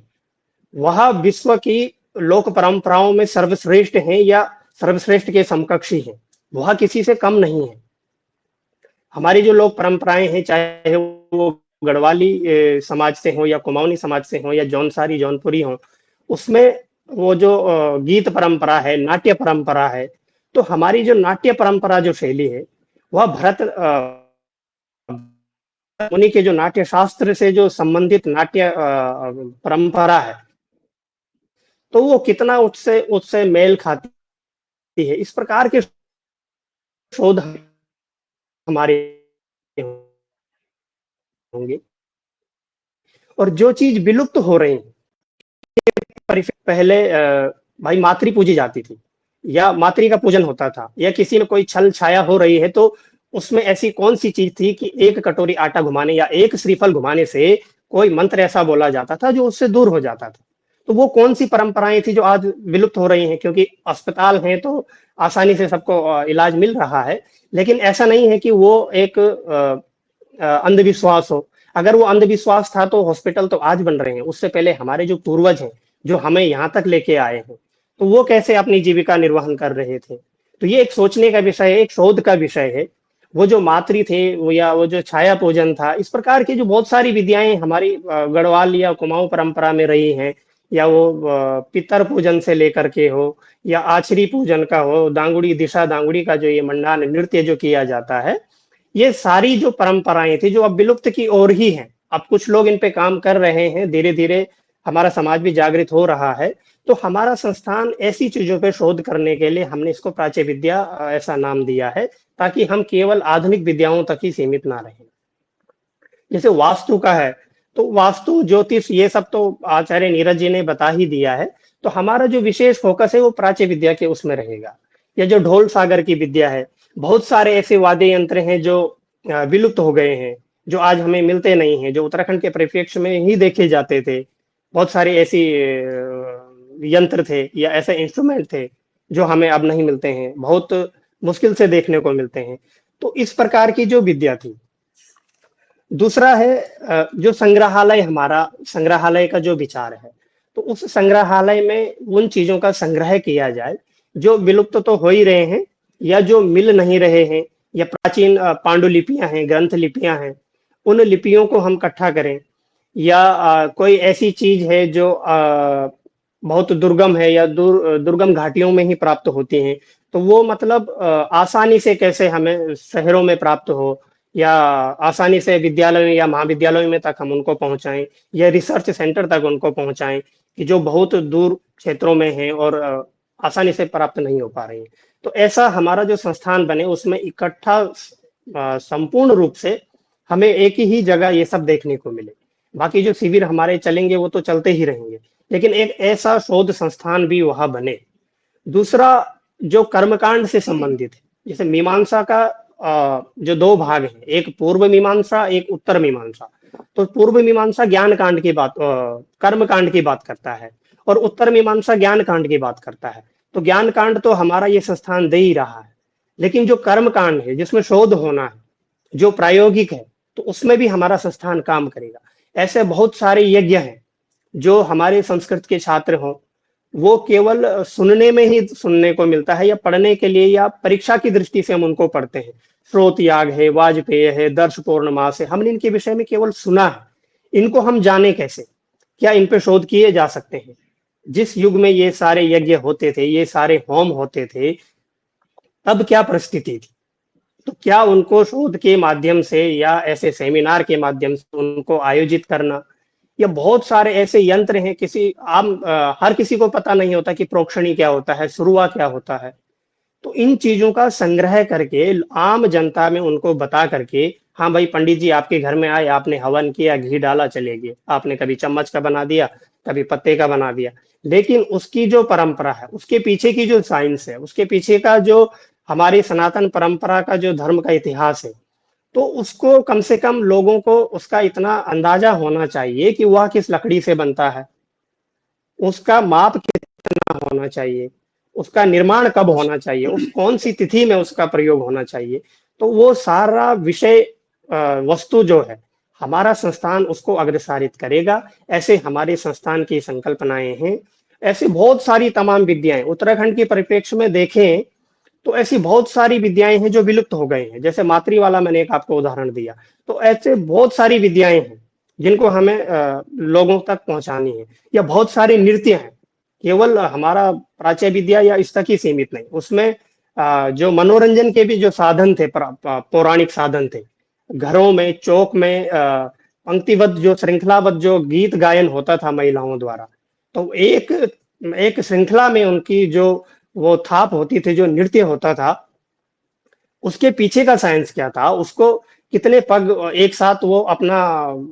Speaker 3: वह विश्व की लोक परंपराओं में सर्वश्रेष्ठ हैं या सर्वश्रेष्ठ के समकक्षी हैं, वह किसी से कम नहीं है। हमारी जो लोक परंपराएं हैं, चाहे वो गढ़वाली समाज से हो या कुमाऊनी समाज से हो या जौनसारी जौनपुरी हो, उसमें वो जो गीत परंपरा है, नाट्य परंपरा है, तो हमारी जो नाट्य परंपरा जो शैली है वह भरत मुनि के जो नाट्य शास्त्र से जो संबंधित नाट्य परंपरा है, तो वो कितना उससे उससे मेल खाती है। इस प्रकार के शोध हमारे होंगे। और जो चीज विलुप्त हो रही है, पहले भाई मातृ पूजी जाती थी या मातृ का पूजन होता था, या किसी में कोई छल छाया हो रही है तो उसमें ऐसी कौन सी चीज थी कि एक कटोरी आटा घुमाने या एक श्रीफल घुमाने से कोई मंत्र ऐसा बोला जाता था जो उससे दूर हो जाता था। तो वो कौन सी परंपराएं थी जो आज विलुप्त हो रही हैं, क्योंकि अस्पताल हैं तो आसानी से सबको इलाज मिल रहा है, लेकिन ऐसा नहीं है कि वो एक अंधविश्वास हो। अगर वो अंधविश्वास था तो हॉस्पिटल तो आज बन रहे हैं, उससे पहले हमारे जो पूर्वज हैं जो हमें यहाँ तक लेके आए हैं, तो वो कैसे अपनी जीविका निर्वहन कर रहे थे। तो ये एक सोचने का विषय है, एक शोध का विषय है। वो जो मातृ थे वो, या वो जो छाया पूजन था, इस प्रकार की जो बहुत सारी विद्याएं हमारी गढ़वाल या कुमाऊं परंपरा में रही हैं, या वो पितर पूजन से लेकर के हो या आछरी पूजन का हो, दांगुड़ी दिशा दांगुड़ी का जो ये मंडान नृत्य जो किया जाता है, ये सारी जो परंपराएं थी जो अब विलुप्त की ओर ही हैं। अब कुछ लोग इन पे काम कर रहे हैं, धीरे धीरे हमारा समाज भी जागृत हो रहा है। तो हमारा संस्थान ऐसी चीजों पे शोध करने के लिए हमने इसको प्राच्य विद्या ऐसा नाम दिया है, ताकि हम केवल आधुनिक विद्याओं तक ही सीमित ना रहें। जैसे वास्तु का है, तो वास्तु ज्योतिष ये सब तो आचार्य नीरज जी ने बता ही दिया है। तो हमारा जो विशेष फोकस है वो प्राच्य विद्या के उसमें रहेगा। या जो ढोल सागर की विद्या है, बहुत सारे ऐसे वाद्य यंत्र हैं जो विलुप्त हो गए हैं, जो आज हमें मिलते नहीं हैं, जो उत्तराखंड के परिप्रेक्ष्य में ही देखे जाते थे। बहुत सारे ऐसी यंत्र थे या ऐसे इंस्ट्रूमेंट थे जो हमें अब नहीं मिलते हैं, बहुत मुश्किल से देखने को मिलते हैं। तो इस प्रकार की जो विद्या थी। दूसरा है जो संग्रहालय, हमारा संग्रहालय का जो विचार है, तो उस संग्रहालय में उन चीजों का संग्रह किया जाए जो विलुप्त तो हो ही रहे हैं या जो मिल नहीं रहे हैं, या प्राचीन पांडुलिपियां हैं, ग्रंथ लिपियां हैं, उन लिपियों को हम इकट्ठा करें। या कोई ऐसी चीज है जो बहुत दुर्गम है या दुर्गम घाटियों में ही प्राप्त होती हैं, तो वो मतलब आसानी से कैसे हमें शहरों में प्राप्त हो, या आसानी से विद्यालयों या महाविद्यालयों में तक हम उनको पहुंचाएं, या रिसर्च सेंटर तक उनको पहुंचाएं कि जो बहुत दूर क्षेत्रों में हैं और आसानी से प्राप्त नहीं हो पा रही है। तो ऐसा हमारा जो संस्थान बने उसमें इकट्ठा संपूर्ण रूप से हमें एक ही जगह ये सब देखने को मिले। बाकी जो शिविर हमारे चलेंगे वो तो चलते ही रहेंगे, लेकिन एक ऐसा शोध संस्थान भी वहां बने। दूसरा जो कर्मकांड से संबंधित है, जैसे मीमांसा का जो दो भाग हैं, एक पूर्व मीमांसा, एक उत्तर मीमांसा। तो पूर्व मीमांसा ज्ञान कांड की बात, कर्म कांड की बात करता है, और उत्तर मीमांसा ज्ञान कांड की बात करता है। तो ज्ञान कांड तो हमारा ये संस्थान दे ही रहा है, लेकिन जो कर्म कांड है जिसमें शोध होना है, जो प्रायोगिक है, तो उसमें भी हमारा संस्थान काम करेगा। ऐसे बहुत सारे यज्ञ हैं जो हमारे संस्कृत के छात्र हों, वो केवल सुनने में ही सुनने को मिलता है, या पढ़ने के लिए या परीक्षा की दृष्टि से हम उनको पढ़ते हैं। स्रोत याग है, वाजपेय है, दर्श पूर्णमास है, हमने इनके विषय में केवल सुना है। इनको हम जाने कैसे? क्या इन पे शोध किए जा सकते हैं? जिस युग में ये सारे यज्ञ होते थे, ये सारे होम होते थे, तब क्या परिस्थिति थी? तो क्या उनको शोध के माध्यम से या ऐसे सेमिनार के माध्यम से उनको आयोजित करना, या बहुत सारे ऐसे यंत्र हैं, किसी आम हर किसी को पता नहीं होता कि प्रोक्षणी क्या होता है, शुरुआ क्या होता है। तो इन चीजों का संग्रह करके आम जनता में उनको बता करके, हाँ भाई पंडित जी आपके घर में आए, आपने हवन किया, घी डाला, चले गए, आपने कभी चम्मच का बना दिया, कभी पत्ते का बना दिया, लेकिन उसकी जो परंपरा है, उसके पीछे की जो साइंस है, उसके पीछे का जो हमारी सनातन परंपरा का जो धर्म का इतिहास है, तो उसको कम से कम लोगों को उसका इतना अंदाजा होना चाहिए कि वह किस लकड़ी से बनता है, उसका माप कितना होना चाहिए, उसका निर्माण कब होना चाहिए, उस कौन सी तिथि में उसका प्रयोग होना चाहिए। तो वो सारा विषय वस्तु जो है, हमारा संस्थान उसको अग्रसारित करेगा। ऐसे हमारे संस्थान की संकल्पनाएं हैं। ऐसे बहुत सारी तमाम विद्याएं उत्तराखंड के परिप्रेक्ष्य में देखें तो ऐसी बहुत सारी विद्याएं हैं जो विलुप्त हो गए हैं, जैसे मातृ वाला मैंने एक आपको उदाहरण दिया। तो ऐसे बहुत सारी विद्याएं हैं जिनको हमें लोगों तक पहुंचानी है, या बहुत सारे नृत्य हैं। केवल हमारा प्राच्य विद्या या इस तक ही सीमित नहीं, उसमें जो मनोरंजन के भी जो साधन थे, पौराणिक साधन थे, घरों में, चौक में पंक्तिबद्ध जो श्रृंखलाबद्ध जो गीत गायन होता था महिलाओं द्वारा, तो एक एक श्रृंखला में उनकी जो वो थाप होती थी, जो नृत्य होता था, उसके पीछे का साइंस क्या था, उसको कितने पग एक साथ वो अपना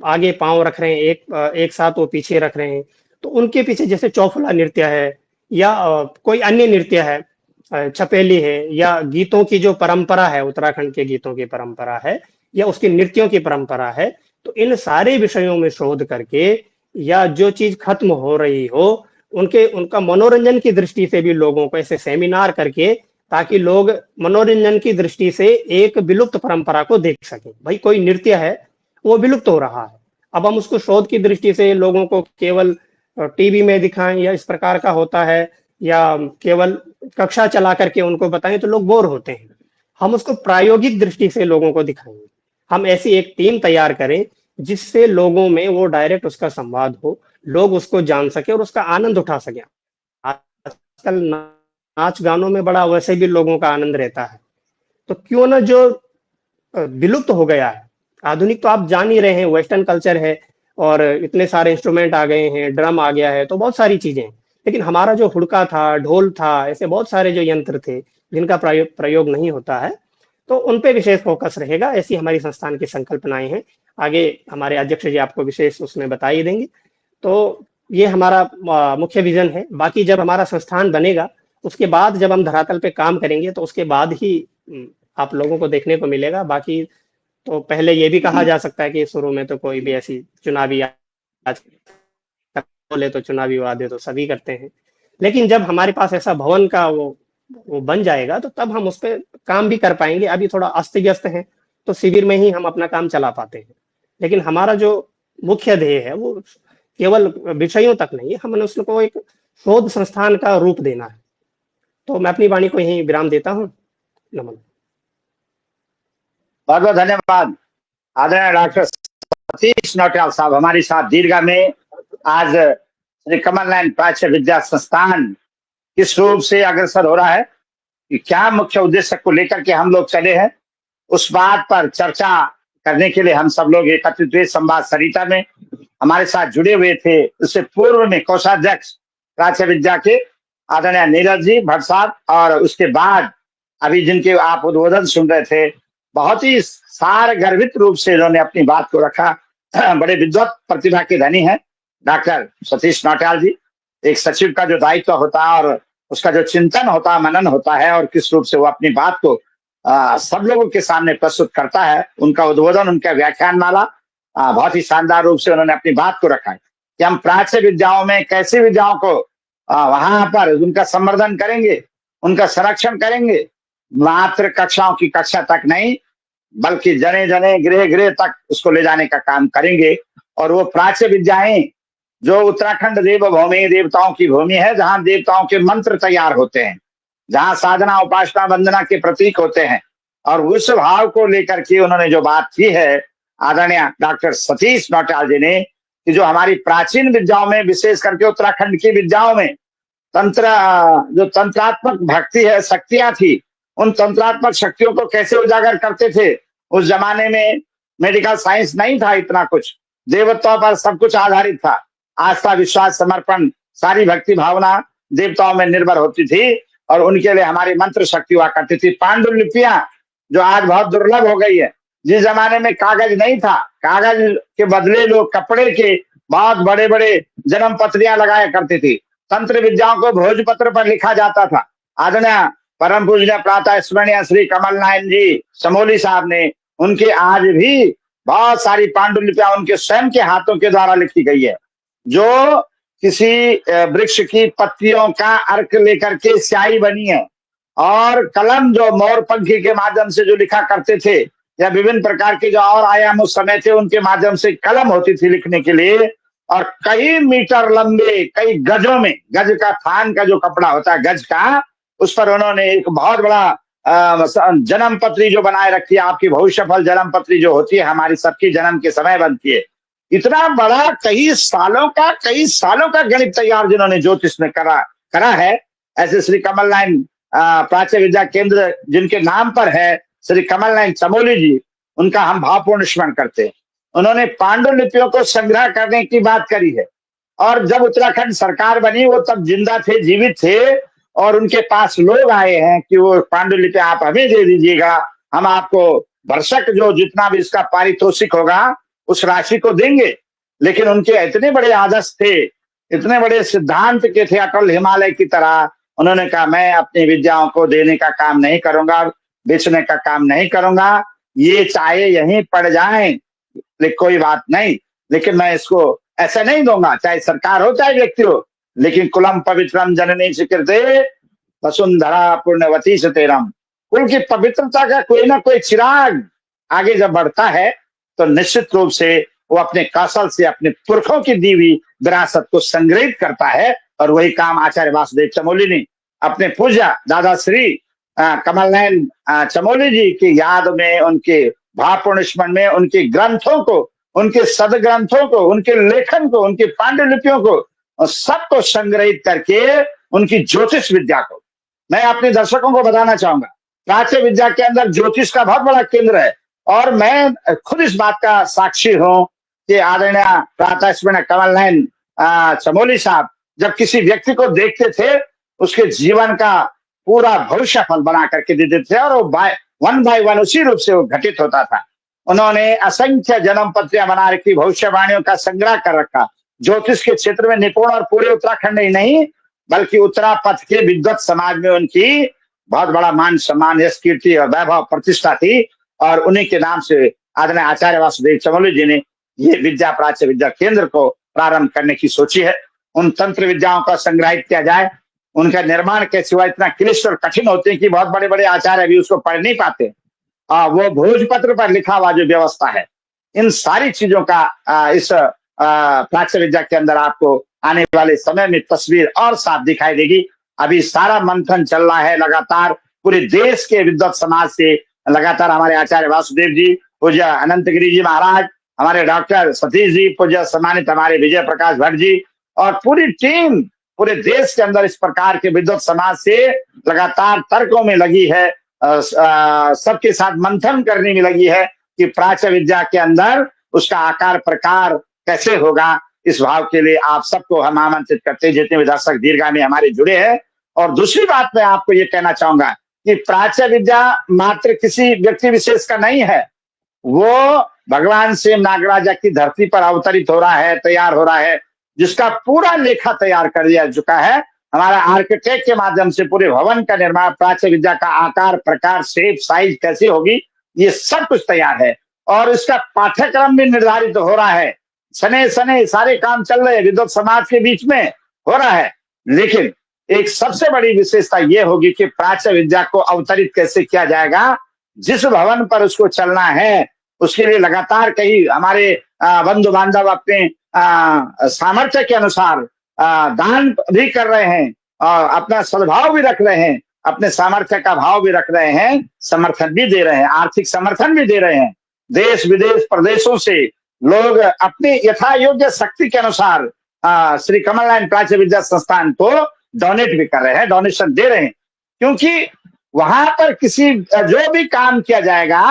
Speaker 3: आगे पांव रख रहे हैं, एक साथ वो पीछे रख रहे हैं, तो उनके पीछे जैसे चौफला नृत्य है, या कोई अन्य नृत्य है, छपेली है, या गीतों की जो परंपरा है, उत्तराखंड के गीतों की परंपरा है, या उसके नृत्यों की परंपरा है। तो इन सारे विषयों में शोध करके, या जो चीज खत्म हो रही हो, उनका मनोरंजन की दृष्टि से भी लोगों को ऐसे सेमिनार करके, ताकि लोग मनोरंजन की दृष्टि से एक विलुप्त परंपरा को देख सकें। भाई कोई नृत्य है वो विलुप्त हो रहा है, अब हम उसको शोध की दृष्टि से लोगों को केवल टीवी में दिखाएं या इस प्रकार का होता है, या केवल कक्षा चला करके उनको बताएं, तो लोग बोर होते हैं। हम उसको प्रायोगिक दृष्टि से लोगों को दिखाएंगे। हम ऐसी एक टीम तैयार करें जिससे लोगों में वो डायरेक्ट उसका संवाद हो, लोग उसको जान सके और उसका आनंद उठा सके। आजकल नाच गानों में बड़ा वैसे भी लोगों का आनंद रहता है, तो क्यों ना जो विलुप्त हो गया है, आधुनिक तो आप जान ही रहे हैं, वेस्टर्न कल्चर है और इतने सारे इंस्ट्रूमेंट आ गए हैं, ड्रम आ गया है, तो बहुत सारी चीजें हैं, लेकिन हमारा जो हुड़का था, ढोल था, ऐसे बहुत सारे जो यंत्र थे जिनका प्रयोग नहीं होता है, तो उन पे विशेष फोकस रहेगा। ऐसी हमारी संस्थान की संकल्पनाएं हैं। आगे हमारे अध्यक्ष जी आपको विशेष उसमें बता ही देंगे। तो ये हमारा मुख्य विजन है। बाकी जब हमारा संस्थान बनेगा, उसके बाद जब हम धरातल पे काम करेंगे, तो उसके बाद ही आप लोगों को देखने को मिलेगा। बाकी तो पहले ये भी कहा जा सकता है कि शुरू में तो कोई भी ऐसी चुनावी, आज बोले तो चुनावी वादे तो सभी करते हैं, लेकिन जब हमारे पास ऐसा भवन का वो बन जाएगा, तो तब हम उस पर काम भी कर पाएंगे। अभी थोड़ा अस्त व्यस्त है, तो शिविर में ही हम अपना काम चला पाते हैं, लेकिन हमारा जो मुख्य ध्येय है वो केवल विषयों तक नहीं है, हमने उसको एक शोध संस्थान का रूप देना है। तो मैं अपनी वाणी को यहीं विराम देता हूँ। नमन।
Speaker 1: बहुत बहुत धन्यवाद आदरणीय डॉक्टर सतीश नौटियाल साहब, हमारे साथ दीर्घा में आज श्री कमल नयन प्राच्य विद्या संस्थान किस रूप से अग्रसर हो रहा है, कि क्या मुख्य उद्देश्य को लेकर के हम लोग चले हैं, उस बात पर चर्चा करने के लिए हम सब लोग एकत्रित हुए। संवाद सरिता में हमारे साथ जुड़े हुए थे उससे पूर्व में कोषाध्यक्ष प्राच्य विद्या के आदरणीय नीरज जी भट्ट साहब, और उसके बाद अभी जिनके आप उद्बोधन सुन रहे थे, बहुत ही सार गर्भित रूप से इन्होंने अपनी बात को रखा। बड़े विद्वत प्रतिभा के धनी हैं डॉक्टर सतीश नौटियाल जी। एक सचिव का जो दायित्व होता है और उसका जो चिंतन होता है, मनन होता है, और किस रूप से वो अपनी बात को सब लोगों के सामने प्रस्तुत करता है, उनका उद्बोधन, उनका व्याख्यान माला बहुत ही शानदार रूप से उन्होंने अपनी बात को रखा है कि हम प्राच्य विद्याओं में कैसी विद्याओं को वहां पर उनका संवर्धन करेंगे, उनका संरक्षण करेंगे। मात्र कक्षाओं की कक्षा तक नहीं, बल्कि जने जने गृह गृह तक उसको ले जाने का काम करेंगे। और वो प्राच्य विद्याएं जो उत्तराखंड देव भूमि, देवताओं की भूमि है, जहां देवताओं के मंत्र तैयार होते हैं, जहां साधना उपासना वंदना के प्रतीक होते हैं, और उस भाव को लेकर के उन्होंने जो बात की है आदरणीय डॉक्टर सतीश नौटियाल जी ने, कि जो हमारी प्राचीन विद्याओं में, विशेष करके उत्तराखंड की विद्याओं में जो तंत्रात्मक भक्ति है, शक्तियां थी, उन तंत्रात्मक शक्तियों को कैसे उजागर करते थे। उस जमाने में मेडिकल साइंस नहीं था, इतना कुछ देवत्व पर सब कुछ आधारित था। आस्था, विश्वास, समर्पण, सारी भक्ति भावना देवताओं में निर्भर होती थी, और उनके लिए हमारी मंत्र शक्ति हुआ करती थी। पांडुलिपियां जो आज बहुत दुर्लभ हो गई है, जिस जमाने में कागज नहीं था, कागज के बदले लोग कपड़े के बहुत बड़े बड़े जन्म पत्रियां लगाया करती थी। तंत्र विद्याओं को भोजपत्र पर लिखा जाता था। आदरणीय परम पूज्य प्रातः स्मरणीय श्री कमल नयन जी चमोली साहब ने, उनके आज भी बहुत सारी पांडुलिपियां उनके स्वयं के हाथों के द्वारा लिखी गई है, जो किसी वृक्ष की पत्तियों का अर्क लेकर के स्याही बनी है, और कलम जो मोर पंखी के माध्यम से जो लिखा करते थे, या विभिन्न प्रकार के जो और आयाम उस समय थे, उनके माध्यम से कलम होती थी लिखने के लिए, और कई मीटर लंबे, कई गजों में, गज का थान का जो कपड़ा होता है गज का, उस पर उन्होंने एक बहुत बड़ा जन्म पत्री जो बनाए रखी है, आपकी भविष्य फल जन्म पत्री जो होती है, हमारी सबकी जन्म के समय बनती है। इतना बड़ा कई सालों का गणित तैयार जिन्होंने ज्योतिष में करा है, ऐसे श्री कमल नयन प्राच्य विद्या केंद्र जिनके नाम पर है, श्री कमल नयन चमोली जी, उनका हम भावपूर्ण स्मरण करते हैं। उन्होंने पांडुलिपियों को संग्रह करने की बात करी है, और जब उत्तराखंड सरकार बनी वो तब जिंदा थे, जीवित थे, और उनके पास लोग आए हैं कि वो पांडुलिपि आप हमें दे दीजिएगा, हम आपको वर्षक जो जितना भी इसका पारितोषिक होगा उस राशि को देंगे। लेकिन उनके इतने बड़े आदर्श थे, इतने बड़े सिद्धांत के थे, अटल हिमालय की तरह। उन्होंने कहा मैं अपनी विद्याओं को देने का काम नहीं करूंगा, बेचने का काम नहीं करूंगा, ये चाहे यहीं पड़ जाए कोई बात नहीं, लेकिन मैं इसको ऐसा नहीं दूंगा, चाहे सरकार हो चाहे व्यक्ति हो। लेकिन कुलम पवित्रम जननी स्वीकृते वसुंधरा पुण्यवती सतेरम, कुल की पवित्रता का कोई ना कोई चिराग आगे जब बढ़ता है तो निश्चित रूप से वो अपने कौशल से अपने पुरखों की दी हुई विरासत को संग्रहित करता है। और वही काम आचार्य वासुदेव चमोली ने अपने पूज्य दादा श्री कमल नयन चमोली जी की याद में, उनके भावपूर्ण स्मरण में, उनके ग्रंथों को, उनके सदग्रंथों को, उनके लेखन को, उनकी पांडुलिपियों को, सबको संग्रहित करके उनकी ज्योतिष विद्या को मैं अपने दर्शकों को बताना चाहूंगा। प्राच्य विद्या के अंदर ज्योतिष का बहुत बड़ा केंद्र है, और मैं खुद इस बात का साक्षी हूं कि आदरणीय प्रातः स्मरण कमल नयन चमोली साहब जब किसी व्यक्ति को देखते थे, उसके जीवन का पूरा भविष्य फल बना करके देते थे, और वो वन बाय वन उसी रूप से वो घटित होता था। उन्होंने असंख्य जन्म पत्रियां बना रखी, भविष्यवाणियों का संग्रह कर रखा, ज्योतिष के क्षेत्र में निपुण, और पूरे उत्तराखंड ही नहीं बल्कि उत्तरापथ के विद्वत समाज में उनकी बहुत बड़ा मान सम्मान, यश, कीर्ति और वैभव प्रतिष्ठा थी। और उन्हीं के नाम से आदरणीय आचार्य वासुदेव चमोली जी ने ये विद्या प्राच्य विद्या केंद्र को प्रारंभ करने की सोची है। उन तंत्र विद्याओं का संग्रहित किया जाए, उनका निर्माण कैसे हुआ, इतना क्लिष्ट और कठिन होते हैं कि बहुत बड़े बड़े आचार्य भी उसको पढ़ नहीं पाते। वो भोजपत्र पर लिखा हुआ जो व्यवस्था है, इन सारी चीजों का इस प्राच्य विद्या के अंदर आपको आने वाले समय में तस्वीर और साफ दिखाई देगी। अभी सारा मंथन चल रहा है लगातार, पूरे देश के विद्वत समाज से लगातार हमारे आचार्य वासुदेव जी, पूज्य अनंतगिरी जी महाराज, हमारे डॉक्टर सतीश जी, पूज्य सम्मानित हमारे विजय प्रकाश भट्ट जी, और पूरी टीम पूरे देश के अंदर इस प्रकार के विद्वत समाज से लगातार तर्कों में लगी है, सबके साथ मंथन करने में लगी है कि प्राच्य विद्या के अंदर उसका आकार प्रकार कैसे होगा। इस भाव के लिए आप सबको हम आमंत्रित करते हैं, जितने भी दर्शक दीर्घा में हमारे जुड़े हैं। और दूसरी बात मैं आपको ये कहना चाहूंगा कि प्राच्य विद्या मात्र किसी व्यक्ति विशेष का नहीं है, वो भगवान शिव नागराजा की धरती पर अवतरित हो रहा है, तैयार हो रहा है, जिसका पूरा लेखा तैयार कर दिया चुका है। हमारा आर्किटेक्ट के माध्यम से पूरे भवन का निर्माण, प्राच्य विद्या का आकार प्रकार, शेप, साइज कैसे होगी, ये सब कुछ तैयार है। और इसका पाठ्यक्रम भी निर्धारित हो रहा है, सने सने सारे काम चल रहे हैं, विद्वत समाज के बीच में हो रहा है। लेकिन एक सबसे बड़ी विशेषता ये होगी कि प्राच्य विद्या को अवतरित कैसे किया जाएगा, जिस भवन पर उसको चलना है उसके लिए लगातार कई हमारे बंधु बांधव अपने सामर्थ्य के अनुसार दान भी कर रहे हैं, और अपना सद्भाव भी रख रहे हैं, अपने सामर्थ्य का भाव भी रख रहे हैं, समर्थन भी दे रहे हैं, आर्थिक समर्थन भी दे रहे हैं। देश विदेश प्रदेशों से लोग अपनी यथा योग्य शक्ति के अनुसार श्री कमल नयन प्राच्य विद्या संस्थान को डोनेट भी कर रहे हैं, डोनेशन दे रहे हैं, क्योंकि वहां पर किसी जो भी काम किया जाएगा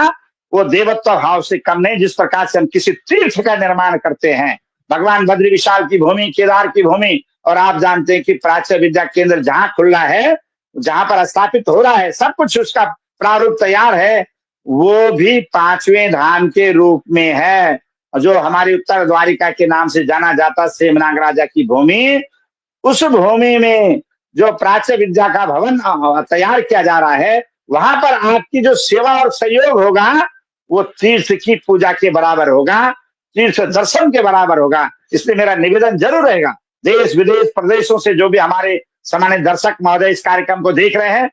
Speaker 1: वो देवत्व भाव से कम नहीं। जिस प्रकार से हम किसी तीर्थ का निर्माण करते हैं, भगवान बद्री विशाल की भूमि, केदार की भूमि, और आप जानते हैं कि प्राच्य विद्या केंद्र जहां खुला है, जहां पर स्थापित हो रहा है, सब कुछ उसका प्रारूप तैयार है, वो भी 5वें धाम के रूप में है, जो हमारी उत्तर द्वारिका के नाम से जाना जाता शिव नागराजा की भूमि। उस भूमि में जो प्राच्य विद्या का भवन तैयार किया जा रहा है, वहां पर आपकी जो सेवा और सहयोग होगा वो तीर्थ की पूजा के बराबर होगा, तीर्थ दर्शन के बराबर होगा। इसलिए मेरा निवेदन जरूर रहेगा, देश विदेश प्रदेशों से जो भी हमारे सम्मानित दर्शक महोदय इस कार्यक्रम को देख रहे हैं,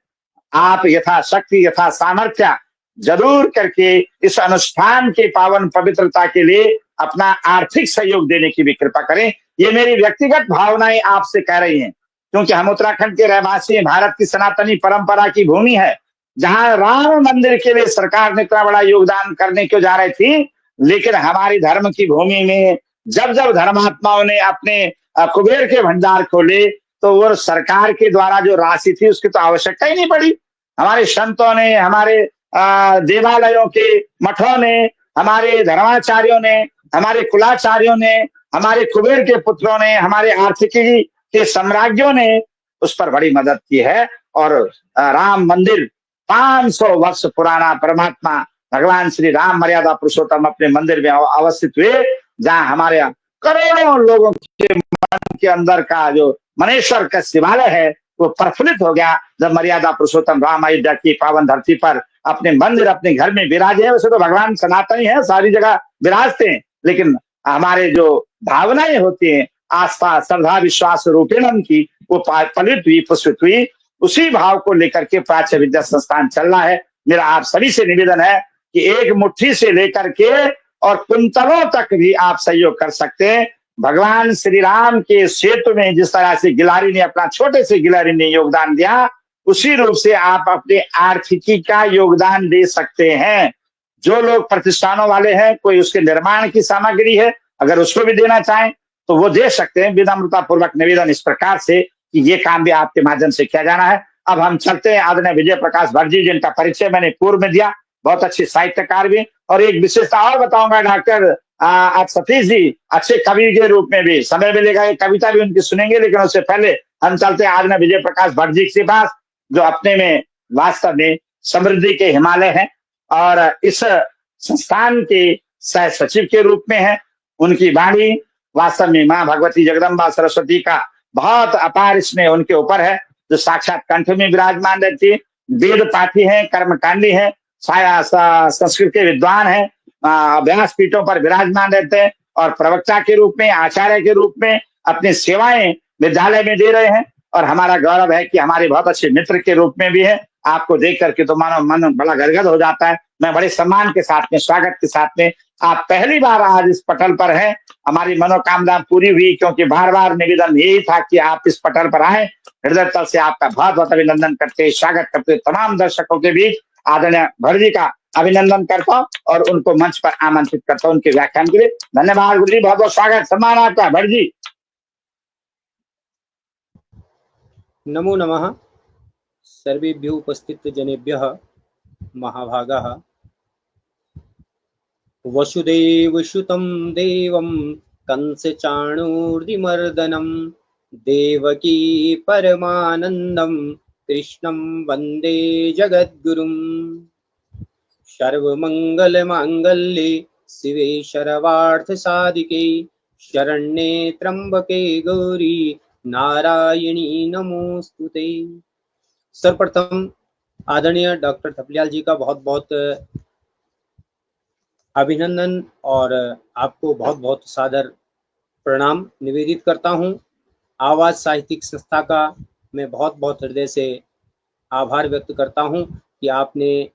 Speaker 1: आप यथाशक्ति यथा सामर्थ्य जरूर करके इस अनुष्ठान के पावन पवित्रता के लिए अपना आर्थिक सहयोग देने की भी कृपा करें। ये मेरी व्यक्तिगत भावनाएं आपसे कह रही हैं, क्योंकि हम उत्तराखंड के रहवासी हैं, भारत की सनातनी परंपरा की भूमि है, जहां राम मंदिर के लिए सरकार ने इतना बड़ा योगदान करने क्यों जा रही थी, लेकिन हमारी धर्म की भूमि में जब जब धर्मात्माओं ने अपने कुबेर के भंडार खोले, तो वो सरकार के द्वारा जो राशि थी उसकी तो आवश्यकता ही नहीं पड़ी। हमारे संतों ने, हमारे देवालयों के मठों ने, हमारे धर्माचार्यों ने, हमारे कुलाचार्यों ने, हमारे कुबेर के पुत्रों ने, हमारे आर्थिकी के साम्राज्यों ने उस पर बड़ी मदद की है। और राम मंदिर 500 वर्ष पुराना, परमात्मा भगवान श्री राम मर्यादा पुरुषोत्तम अपने मंदिर में अवस्थित हुए, जहां हमारे करोड़ों लोगों के मन के अंदर का जो मनेश्वर का शिवालय है वो प्रफुल्लित हो गया जब मर्यादा पुरुषोत्तम राम अयोध्या की पावन धरती पर अपने मंदिर, अपने घर में विराजे हैं। वैसे तो भगवान सनातनी है, सारी जगह विराजते हैं, लेकिन हमारे जो भावनाएं होती हैं, आस्था, श्रद्धा, विश्वास रूपेणम की, वो पलित हुई, पुष्पित हुई। उसी भाव को लेकर के प्राच्य विद्या संस्थान चल रहा है। मेरा आप सभी से निवेदन है कि एक मुट्ठी से लेकर के और कुंतलों तक भी आप सहयोग कर सकते हैं। भगवान श्री राम के सेतु में जिस तरह से गिलारी ने, अपना छोटे से गिलारी ने योगदान दिया, उसी रूप से आप अपने आर्थिकी का योगदान दे सकते हैं। जो लोग प्रतिष्ठानों वाले हैं, कोई उसके निर्माण की सामग्री है, अगर उसको भी देना चाहें तो वो दे सकते हैं। विनम्रता पूर्वक निवेदन इस प्रकार से कि ये काम भी आपके माध्यम से किया जाना है। अब हम चलते हैं आदरणीय विजय प्रकाश भट्ट जी, जिनका परिचय मैंने पूर्व में दिया, बहुत अच्छे साहित्यकार भी। और एक विशेषता और बताऊंगा, डॉक्टर आप सतीश जी अच्छे कवि के रूप में भी, समय मिलेगा एक कविता भी उनकी सुनेंगे, लेकिन उससे पहले हम चलते हैं आदरणीय विजय प्रकाश भट्ट जी के पास, जो अपने में वास्तव में समृद्धि के हिमालय हैं और इस संस्थान के सह सचिव के रूप में है। उनकी वाणी वास्तव में माँ भगवती जगदम्बा सरस्वती का बहुत अपार इसमें उनके ऊपर है, जो साक्षात कंठ में विराजमान रहती है। वेद पाठी है, कर्मकांडी है, संस्कृत के विद्वान है, व्यास पीठों पर विराजमान रहते हैं और प्रवक्ता के रूप में, आचार्य के रूप में अपनी सेवाएं विद्यालय में दे रहे हैं। और हमारा गौरव है कि हमारे बहुत अच्छे मित्र के रूप में भी है। आपको देख करके तो मानो मन बड़ा गदगद हो जाता है। मैं बड़े सम्मान के साथ में, स्वागत के साथ में, आप पहली बार आज इस पटल पर हैं, हमारी मनोकामना पूरी हुई, क्योंकि बार बार निवेदन यही था कि आप इस पटल पर आए। हृदय तल से आपका बहुत बहुत अभिनंदन करते, स्वागत करते, तमाम दर्शकों के बीच आदरणीय भट्ट जी का अभिनंदन करता हूँ और उनको मंच पर आमंत्रित करता हूँ उनके व्याख्यान के लिए। धन्यवाद गुरु जी, बहुत बहुत स्वागत, सम्मान आपका भट्ट जी।
Speaker 4: नमो नमः सर्वेभ्यो उपस्थित जनेभ्यः महाभागाः। वसुदेव सुतं देवं कंसचाणूर्दिमर्दनं देवकी परमानन्दं कृष्णं वन्दे जगद्गुरुं। सर्वमङ्गलमाङ्गल्ये शिवे सर्वार्थसाधिके शरण्ये त्र्यम्बके गौरी नारायणी नमोस्तुते। सर्वप्रथम आदरणीय डॉक्टर थपलियाल जी का बहुत बहुत अभिनंदन और आपको बहुत बहुत सादर प्रणाम निवेदित करता हूं। आवाज साहित्यिक संस्था का मैं बहुत बहुत हृदय से आभार व्यक्त करता हूं कि आपने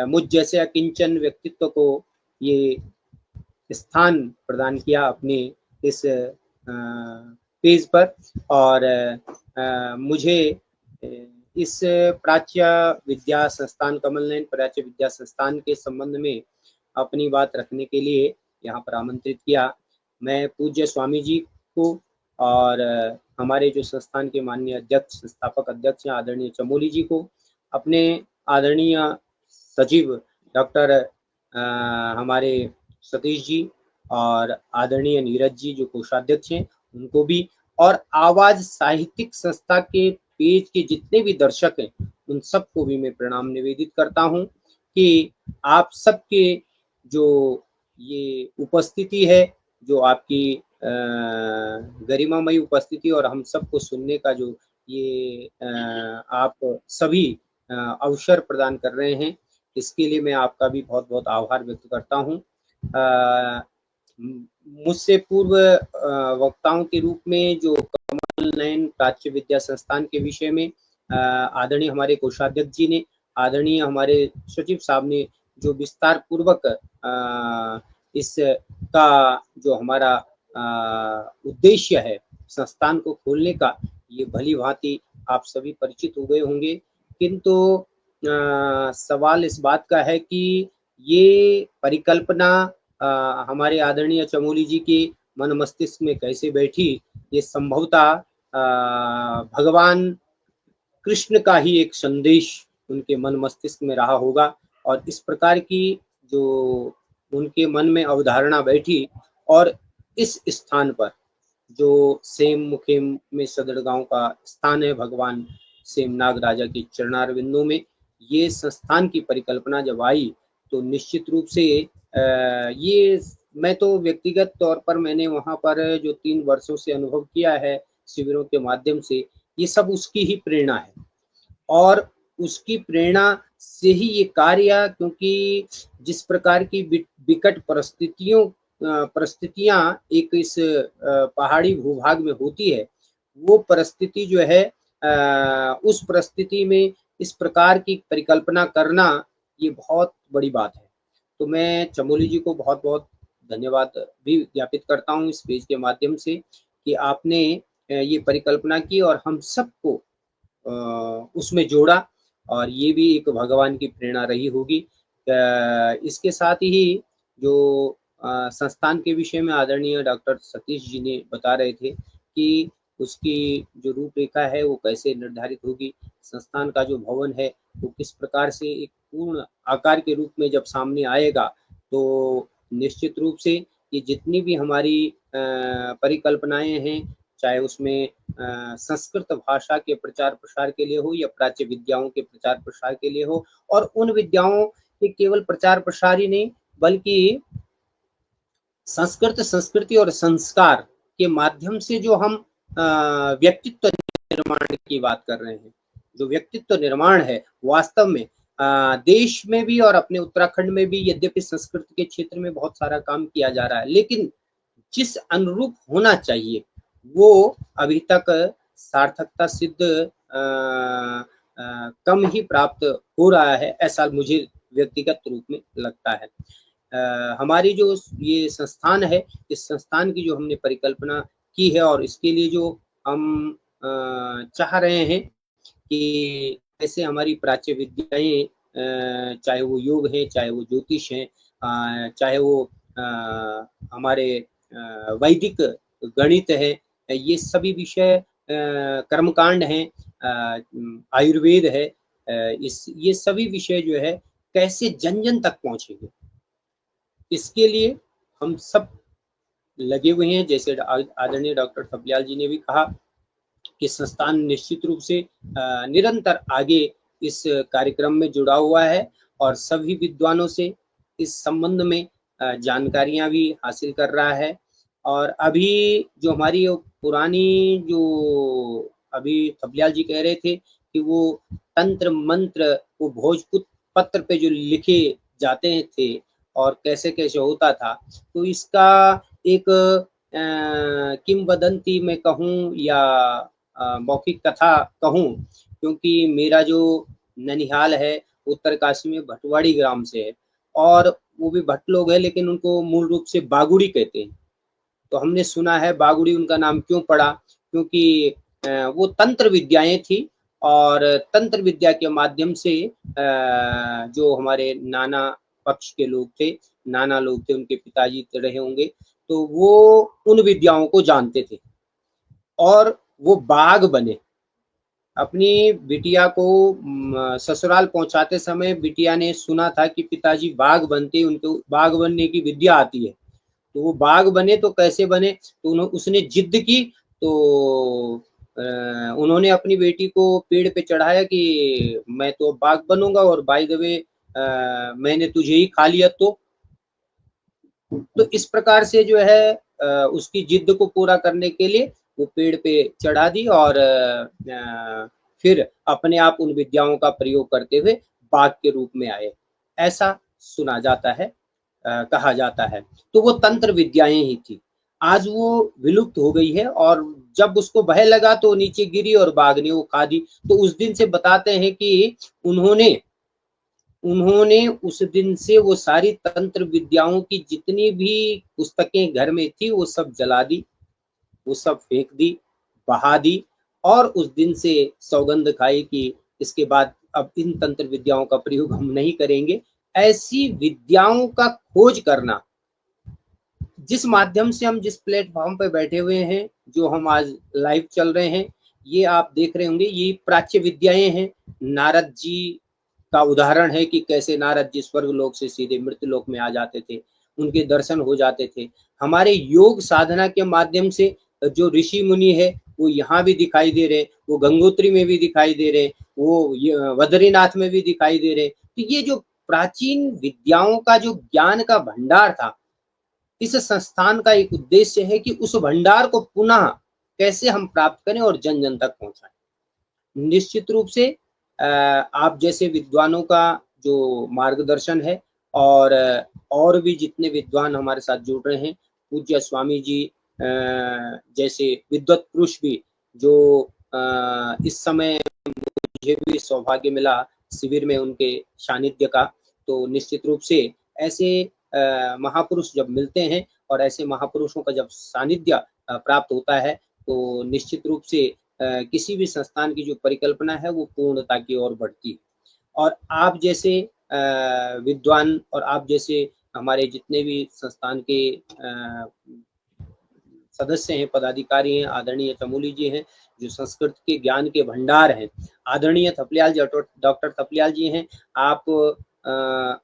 Speaker 4: मुझ जैसे अकिंचन व्यक्तित्व को ये स्थान प्रदान किया अपने इस पेज पर। और मुझे इस प्राच्य विद्या संस्थान, कमल नयन प्राच्य विद्या संस्थान के संबंध में अपनी बात रखने के लिए यहाँ पर आमंत्रित किया। मैं पूज्य स्वामी जी को और हमारे जो संस्थान के माननीय अध्यक्ष, संस्थापक अध्यक्ष आदरणीय चमोली जी को, अपने आदरणीय सचिव डॉक्टर हमारे सतीश जी और आदरणीय नीरज जी जो कोषाध्यक्ष हैं उनको भी, और आवाज साहित्यिक संस्था के पेज के जितने भी दर्शक हैं उन सबको भी मैं प्रणाम निवेदित करता हूं कि आप सबके जो ये उपस्थिति है, जो आपकी गरिमामयी उपस्थिति और हम सबको सुनने का जो ये आप सभी अवसर प्रदान कर रहे हैं, इसके लिए मैं आपका भी बहुत बहुत आभार व्यक्त करता हूं। मुझसे पूर्व वक्ताओं के रूप में जो कमल नयन प्राच्य विद्या संस्थान के विषय में आदरणीय हमारे कोषाध्यक्ष जी ने, आदरणीय हमारे सचिव साहब ने जो विस्तार पूर्वक इसका जो हमारा उद्देश्य है संस्थान को खोलने का, ये भली भांति आप सभी परिचित हो गए होंगे। किंतु सवाल इस बात का है कि ये परिकल्पना हमारे आदरणीय चमोली जी के मन मस्तिष्क में कैसे बैठी। ये संभवतः भगवान कृष्ण का ही एक संदेश उनके मन मस्तिष्क में रहा होगा और इस प्रकार की जो उनके मन में अवधारणा बैठी और इस स्थान पर जो सेम मुखेम में सदर गांव का स्थान है, भगवान सेमनाग राजा के चरणारविंदों में ये संस्थान की परिकल्पना जब आई तो निश्चित रूप से ये मैं तो व्यक्तिगत तौर पर मैंने वहां पर जो 3 वर्षों से अनुभव किया है शिविरों के माध्यम से, ये सब उसकी ही प्रेरणा है और उसकी प्रेरणा से ही ये कार्य, क्योंकि जिस प्रकार की विकट परिस्थितियां एक इस पहाड़ी भूभाग में होती है, वो परिस्थिति जो है उस परिस्थिति में इस प्रकार की परिकल्पना करना ये बहुत बड़ी बात है। तो मैं चमोली जी को बहुत बहुत धन्यवाद भी ज्ञापित करता हूँ इस पेज के माध्यम से कि आपने ये परिकल्पना की और हम सबको उसमें जोड़ा और ये भी एक भगवान की प्रेरणा रही होगी। इसके साथ ही जो संस्थान के विषय में आदरणीय डॉक्टर सतीश जी ने बता रहे थे कि उसकी जो रूपरेखा है वो कैसे निर्धारित होगी, संस्थान का जो भवन है वो किस प्रकार से एक पूर्ण आकार के रूप में जब सामने आएगा, तो निश्चित रूप से ये जितनी भी हमारी परिकल्पनाएं हैं, चाहे उसमें संस्कृत भाषा के प्रचार प्रसार के लिए हो या प्राच्य विद्याओं के प्रचार प्रसार के लिए हो, और उन विद्याओं के केवल प्रचार प्रसार ही नहीं बल्कि संस्कृत, संस्कृति और संस्कार के माध्यम से जो हम व्यक्तित्व निर्माण की बात कर रहे हैं, जो व्यक्तित्व निर्माण है वास्तव में देश में भी और अपने उत्तराखंड में भी यद्यपि संस्कृत के क्षेत्र में बहुत सारा काम किया जा रहा है, लेकिन जिस अनुरूप होना चाहिए वो अभी तक सार्थकता सिद्ध कम ही प्राप्त हो रहा है, ऐसा मुझे व्यक्तिगत रूप में लगता है। हमारी जो ये संस्थान है, इस संस्थान की जो हमने परिकल्पना की है और इसके लिए जो हम चाह रहे हैं कि ऐसे हमारी प्राच्य विद्याएं, चाहे वो योग है, चाहे वो ज्योतिष है, चाहे वो हमारे वैदिक गणित है, ये सभी विषय कर्मकांड हैं, आयुर्वेद है, ये सभी विषय जो है कैसे जन जन तक पहुंचेंगे, इसके लिए हम सब लगे हुए हैं। जैसे आदरणीय डॉक्टर थपलियाल जी ने भी कहा कि संस्थान निश्चित रूप से निरंतर आगे इस कार्यक्रम में जुड़ा हुआ है और सभी विद्वानों से इस संबंध में जानकारियां भी हासिल कर रहा है। और अभी जो हमारी पुरानी जो अभी थपलियाल जी कह रहे थे कि वो तंत्र मंत्र वो भोजपुत्र पत्र पे जो लिखे जाते थे और कैसे कैसे होता था, तो इसका एक किंवदंती में कहूँ या मौखिक कथा कहूँ, क्योंकि मेरा जो ननिहाल है उत्तरकाशी में भटवाड़ी ग्राम से है और वो भी भट्ट लोग हैं, लेकिन उनको मूल रूप से बागुड़ी कहते हैं। तो हमने सुना है बागुड़ी उनका नाम क्यों पड़ा, क्योंकि वो तंत्र विद्याएं थी और तंत्र विद्या के माध्यम से जो हमारे नाना पक्ष के लोग थे, नाना लोग थे, उनके पिताजी रहे होंगे, तो वो उन विद्याओं को जानते थे और वो बाघ बने। अपनी बिटिया को ससुराल पहुंचाते समय बिटिया ने सुना था कि पिताजी बाघ बनते, उनको बाघ बनने की विद्या आती है, तो वो बाघ बने। तो कैसे बने, तो उसने जिद की, तो उन्होंने अपनी बेटी को पेड़ पे चढ़ाया कि मैं तो बाघ बनूंगा और बाय द वे मैंने तुझे ही खा लिया। तो इस प्रकार से जो है उसकी जिद को पूरा करने के लिए वो पेड़ पे चढ़ा दी और फिर अपने आप उन विद्याओं का प्रयोग करते हुए बाघ के रूप में आए, ऐसा सुना जाता है, कहा जाता है। तो वो तंत्र विद्याएं ही थी, आज वो विलुप्त हो गई है और जब उसको भय लगा तो नीचे गिरी और बाघ ने वो खा दी। तो उस दिन से बताते हैं कि उन्होंने उस दिन से वो सारी तंत्र विद्याओं की जितनी भी पुस्तकें घर में थी वो सब जला दी, वो सब फेंक दी, बहा दी और उस दिन से सौगंध खाई कि इसके बाद अब इन तंत्र विद्याओं का प्रयोग हम नहीं करेंगे। ऐसी विद्याओं का खोज करना, जिस माध्यम से हम जिस प्लेटफॉर्म पर बैठे हुए हैं, जो हम आज लाइव चल रहे हैं, ये आप देख रहे होंगे, ये प्राच्य विद्याएं हैं। नारद जी का उदाहरण है कि कैसे नारद जी स्वर्ग लोक से सीधे मृत्यु लोक में आ जाते थे, उनके दर्शन हो जाते थे। हमारे योग साधना के माध्यम से जो ऋषि मुनि है वो यहाँ भी दिखाई दे रहे, वो गंगोत्री में भी दिखाई दे रहे, वो बद्रीनाथ में भी दिखाई दे रहे। तो ये जो प्राचीन विद्याओं का जो ज्ञान का भंडार था, इस संस्थान का एक उद्देश्य है कि उस भंडार को पुनः कैसे हम प्राप्त करें और जन जन तक पहुंचाएं। निश्चित रूप से आप जैसे विद्वानों का जो मार्गदर्शन है, और भी जितने विद्वान हमारे साथ जुड़ रहे हैं, पूज्य स्वामी जी जैसे विद्वत पुरुष भी, जो इस समय मुझे भी सौभाग्य मिला शिविर में उनके सानिध्य का, तो निश्चित रूप से ऐसे महापुरुष जब मिलते हैं और ऐसे महापुरुषों का जब सानिध्य प्राप्त होता है, तो निश्चित रूप से किसी भी संस्थान की जो परिकल्पना है वो पूर्णता की ओर बढ़ती है। और आप जैसे विद्वान और आप जैसे हमारे जितने भी संस्थान के सदस्य हैं, पदाधिकारी हैं, आदरणीय चमोली जी हैं, जो संस्कृत के ज्ञान के भंडार हैं, आदरणीय थपलियाल जी, डॉक्टर थपलियाल जी हैं। आप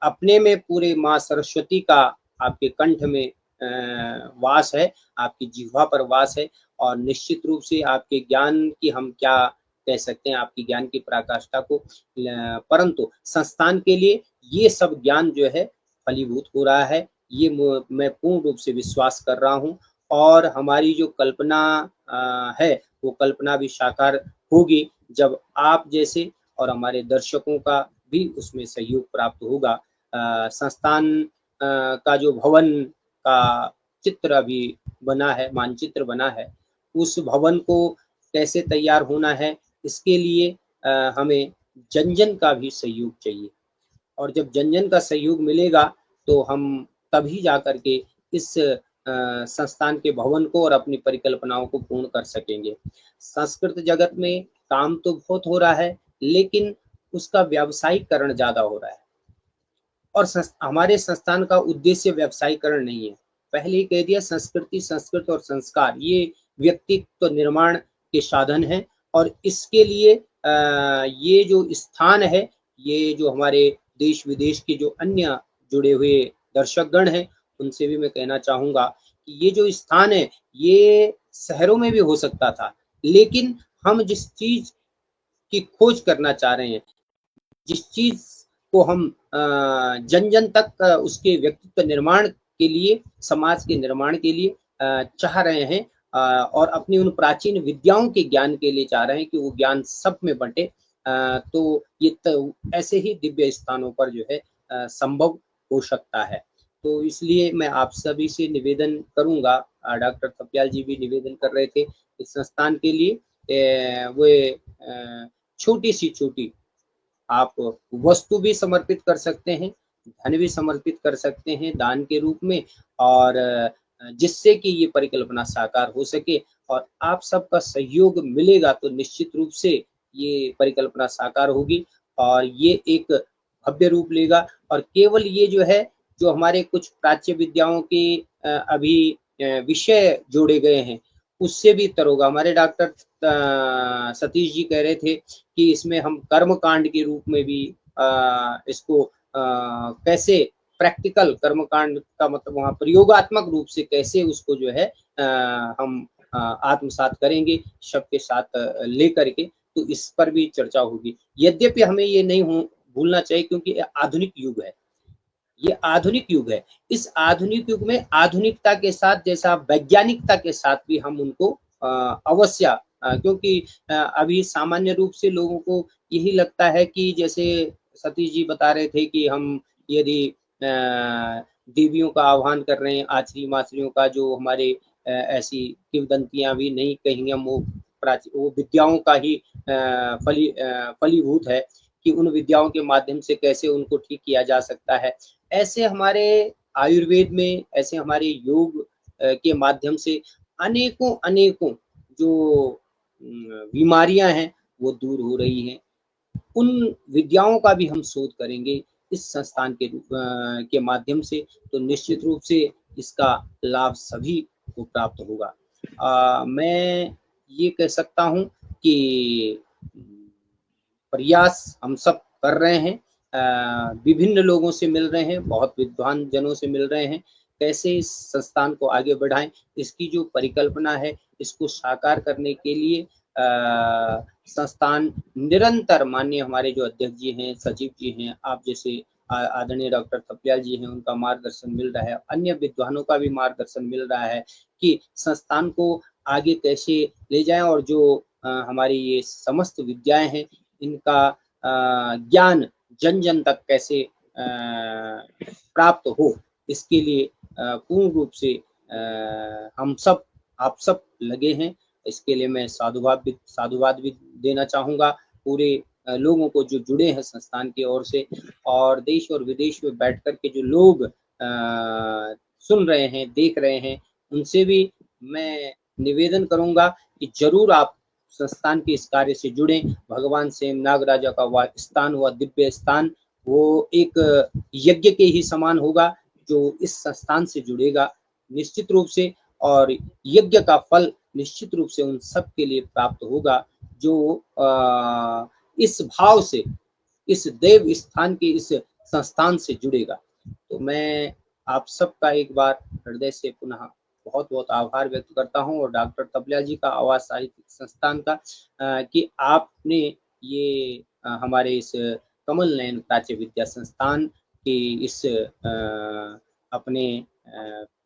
Speaker 4: अपने में पूरे माँ सरस्वती का आपके कंठ में वास है, आपकी जिह्वा पर वास है, और निश्चित रूप से आपके ज्ञान की हम क्या कह सकते हैं, आपकी ज्ञान की पराकाष्ठा को, परंतु संस्थान के लिए ये सब ज्ञान जो है फलीभूत हो रहा है, ये मैं पूर्ण रूप से विश्वास कर रहा हूँ। और हमारी जो कल्पना है वो कल्पना भी साकार होगी जब आप जैसे और हमारे दर्शकों का भी उसमें सहयोग प्राप्त होगा। संस्थान का जो भवन का चित्र अभी बना है, मानचित्र बना है, उस भवन को कैसे तैयार होना है, इसके लिए हमें जन जन का भी सहयोग चाहिए, और जब जन जन का सहयोग मिलेगा तो हम तभी जा कर के इस संस्थान के भवन को और अपनी परिकल्पनाओं को पूर्ण कर सकेंगे। संस्कृत जगत में काम तो बहुत हो रहा है, लेकिन उसका व्यावसायीकरण ज्यादा हो रहा है, और हमारे संस्थान का उद्देश्य व्यावसायीकरण नहीं है। पहले ही कह दिया, संस्कृति, संस्कृत और संस्कार ये व्यक्तित्व निर्माण के साधन हैं, और इसके लिए ये जो स्थान है, ये जो हमारे देश विदेश के जो अन्य जुड़े हुए दर्शकगण हैं, उनसे भी मैं कहना चाहूंगा कि ये जो स्थान है ये शहरों में भी हो सकता था, लेकिन हम जिस चीज की खोज करना चाह रहे हैं, जिस चीज को हम जन जन तक उसके व्यक्तित्व निर्माण के लिए, समाज के निर्माण के लिए चाह रहे हैं, और अपनी उन प्राचीन विद्याओं के ज्ञान के लिए चाह रहे हैं कि वो ज्ञान सब में बंटे, तो ये ऐसे ही दिव्य स्थानों पर जो है संभव हो सकता है। तो इसलिए मैं आप सभी से निवेदन करूंगा, डॉक्टर थपलियाल जी भी निवेदन कर रहे थे इस संस्थान के लिए, वो छोटी सी छोटी आप वस्तु भी समर्पित कर सकते हैं, धन भी समर्पित कर सकते हैं दान के रूप में, और जिससे कि ये परिकल्पना साकार हो सके, और आप सबका सहयोग मिलेगा तो निश्चित रूप से ये परिकल्पना साकार होगी और ये एक भव्य रूप लेगा। और केवल ये जो है, जो हमारे कुछ प्राच्य विद्याओं के अभी विषय जोड़े गए हैं, उससे भी तर होगा। हमारे डॉक्टर सतीश जी कह रहे थे कि इसमें हम कर्म कांड के रूप में भी इसको कैसे प्रैक्टिकल कर्मकांड का मतलब वहाँ प्रयोगात्मक रूप से कैसे उसको जो है हम आत्मसात करेंगे शब्द के साथ लेकर के, तो इस पर भी चर्चा होगी। यद्यपि हमें ये नहीं भूलना चाहिए, क्योंकि आधुनिक युग है, ये आधुनिक युग है। इस आधुनिक युग में आधुनिकता के साथ, जैसा वैज्ञानिकता के साथ भी हम उनको अवश्य, क्योंकि अभी सामान्य रूप से लोगों को यही लगता है कि जैसे सतीश जी बता रहे थे कि हम यदि देवियों का आह्वान कर रहे हैं, आचरी माचरियों का, जो हमारे ऐसी किंवदंतियां भी नहीं कहेंगे हम, वो विद्याओं का ही फलीभूत है कि उन विद्याओं के माध्यम से कैसे उनको ठीक किया जा सकता है। ऐसे हमारे आयुर्वेद में, ऐसे हमारे योग के माध्यम से अनेकों अनेकों जो बीमारियां हैं वो दूर हो रही हैं। उन विद्याओं का भी हम शोध करेंगे इस संस्थान के माध्यम से, तो निश्चित रूप से इसका लाभ सभी को प्राप्त होगा। मैं ये कह सकता हूँ कि प्रयास हम सब कर रहे हैं, विभिन्न लोगों से मिल रहे हैं, बहुत विद्वान जनों से मिल रहे हैं, कैसे इस संस्थान को आगे बढ़ाएं, इसकी जो परिकल्पना है इसको साकार करने के लिए संस्थान निरंतर, माननीय हमारे जो अध्यक्ष जी हैं, सचिव जी हैं, आप जैसे आदरणीय डॉक्टर थपलियाल जी हैं, उनका मार्गदर्शन मिल रहा है, अन्य विद्वानों का भी मार्गदर्शन मिल रहा है कि संस्थान को आगे कैसे ले जाएं और जो हमारी ये समस्त विद्याएं हैं इनका ज्ञान जन जन तक कैसे प्राप्त हो, इसके लिए पूर्ण रूप से हम सब, आप सब लगे हैं। इसके लिए मैं साधुवाद भी देना चाहूँगा पूरे लोगों को जो जुड़े हैं संस्थान की ओर से, और देश और विदेश में बैठ कर के जो लोग सुन रहे हैं, देख रहे हैं, उनसे भी मैं निवेदन करूँगा कि जरूर आप संस्थान के इस कार्य से जुड़ें। भगवान सेम नागराजा का वह स्थान, हुआ दिव्य स्थान, वो एक यज्ञ के ही समान होगा जो इस संस्थान से जुड़ेगा निश्चित रूप से, और यज्ञ का फल निश्चित रूप से उन सब के लिए प्राप्त होगा जो इस भाव से, इस देव स्थान के इस संस्थान से जुड़ेगा। तो मैं आप सबका एक बार हृदय से पुनः बहुत बहुत आभार व्यक्त करता हूं, और डॉक्टर थपलियाल जी का आवाज साहित्यिक संस्थान का कि आपने ये हमारे इस कमल नयन प्राच्य विद्या संस्थान के इस अपने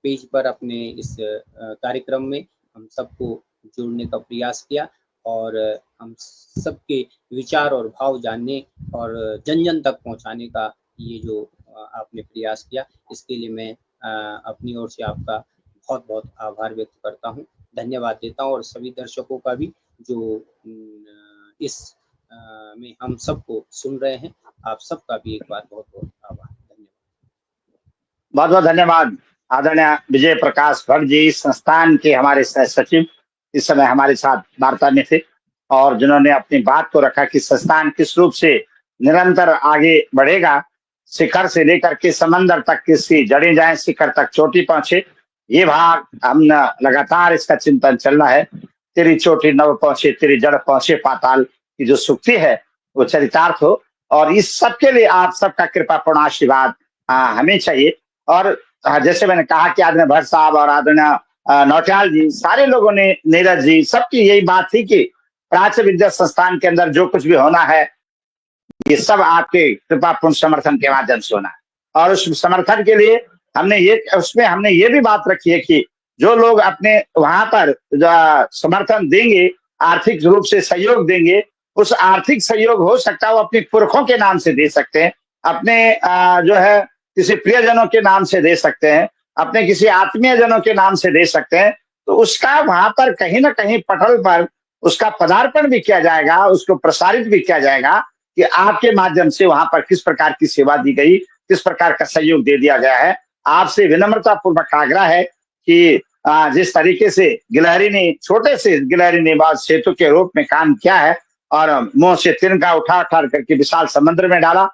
Speaker 4: पेज पर, अपने इस कार्यक्रम में हम सबको जोड़ने का प्रयास किया, और हम सबके विचार और भाव जानने और जन जन तक पहुंचाने का ये जो आपने प्रयास किया, इसके लिए मैं अपनी ओर से आपका बहुत बहुत आभार व्यक्त करता हूं, धन्यवाद देता हूं, और सभी दर्शकों का भी जो इस में हम सबको सुन रहे हैं, आप सबका भी एक बार बहुत बहुत आभार, धन्यवाद।
Speaker 1: बहुत बहुत धन्यवाद आदरणीय विजय प्रकाश भट्ट जी, संस्थान के हमारे सचिव इस समय हमारे साथ वार्ता में थे, और जिन्होंने अपनी बात को रखा कि संस्थान किस रूप से निरंतर आगे बढ़ेगा, शिखर से लेकर के समंदर तक किसकी जड़ें जाए, शिखर तक चोटी पहुंचे। ये भाग हम लगातार इसका चिंतन चल रहा है। तेरी चोटी नव पहुंचे, तेरी जड़ पहुंचे पाताल की जो सुक्ति है वो चरितार्थ हो, और इस सब के लिए आप सबका कृपापूर्ण आशीर्वाद हमें चाहिए। और जैसे मैंने कहा कि आदरणीय भट्ट साहब और आदरणीय नौटियाल जी, सारे लोगों ने, नीरज जी, सबकी यही बात थी कि प्राच्य विद्या संस्थान के अंदर जो कुछ भी होना है ये सब आपके कृपापूर्ण समर्थन के माध्यम से होना है। और उस समर्थन के लिए हमने ये भी बात रखी है कि जो लोग अपने वहां पर समर्थन देंगे, आर्थिक रूप से सहयोग देंगे, उस आर्थिक सहयोग हो सकता है वो अपने पुरखों के नाम से दे सकते हैं, अपने जो है किसी प्रियजनों के नाम से दे सकते हैं, अपने किसी आत्मीय जनों के नाम से दे सकते हैं। तो उसका वहां पर कहीं ना कहीं पटल पर उसका पदार्पण भी किया जाएगा, उसको प्रसारित भी किया जाएगा कि आपके माध्यम से वहां पर किस प्रकार की सेवा दी गई, किस प्रकार का सहयोग दे दिया गया है। आपसे विनम्रता पूर्वक आग्रह है कि जिस तरीके से गिलहरी ने, छोटे से गिलहरी ने सेतु के रूप में काम किया है और मुंह से तिनका उठा करके विशाल समुद्र में डाला,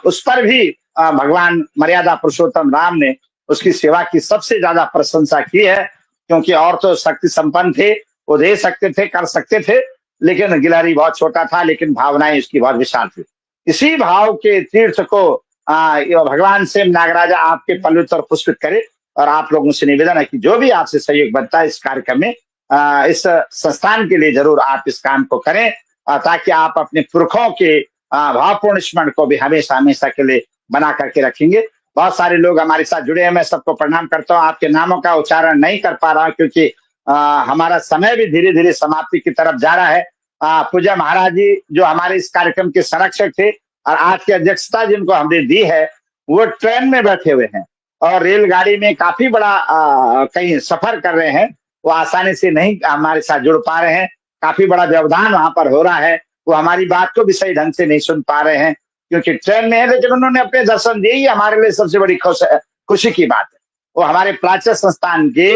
Speaker 1: उस पर भी भगवान मर्यादा पुरुषोत्तम राम ने उसकी सेवा की सबसे ज्यादा प्रशंसा की है, क्योंकि और तो शक्ति संपन्न थे, वो दे सकते थे, कर सकते थे, लेकिन गिलहरी बहुत छोटा था, लेकिन भावनाएं उसकी बहुत विशाल थी। इसी भाव के तीर्थ को भगवान से नागराजा आपके पल्लवित और पुष्पित करे, और आप लोगों से निवेदन है कि जो भी आपसे सहयोग बनता है इस कार्यक्रम में, इस संस्थान के लिए जरूर आप इस काम को करें, ताकि आप अपने पुरखों के भावपूर्ण स्मरण को भी हमेशा हमेशा के लिए बना करके रखेंगे। बहुत सारे लोग हमारे साथ जुड़े हैं, मैं सबको प्रणाम करता हूँ। आपके नामों का उच्चारण नहीं कर पा रहा हूँ क्योंकि हमारा समय भी धीरे धीरे समाप्ति की तरफ जा रहा है। पूज्य महाराज जी जो हमारे इस कार्यक्रम के संरक्षक थे और आज की अध्यक्षता जिनको हमने दी है, वो ट्रेन में बैठे हुए हैं और रेलगाड़ी में काफी बड़ा कहीं सफर कर रहे हैं, वो आसानी से नहीं हमारे साथ जुड़ पा रहे हैं। काफी बड़ा व्यवधान वहां पर हो रहा है, वो हमारी बात को भी सही ढंग से नहीं सुन पा रहे हैं क्योंकि ट्रेन में है, लेकिन उन्होंने अपने दर्शन दिए, ही हमारे लिए सबसे बड़ी खुशी की बात है। वो हमारे प्राच्य संस्थान के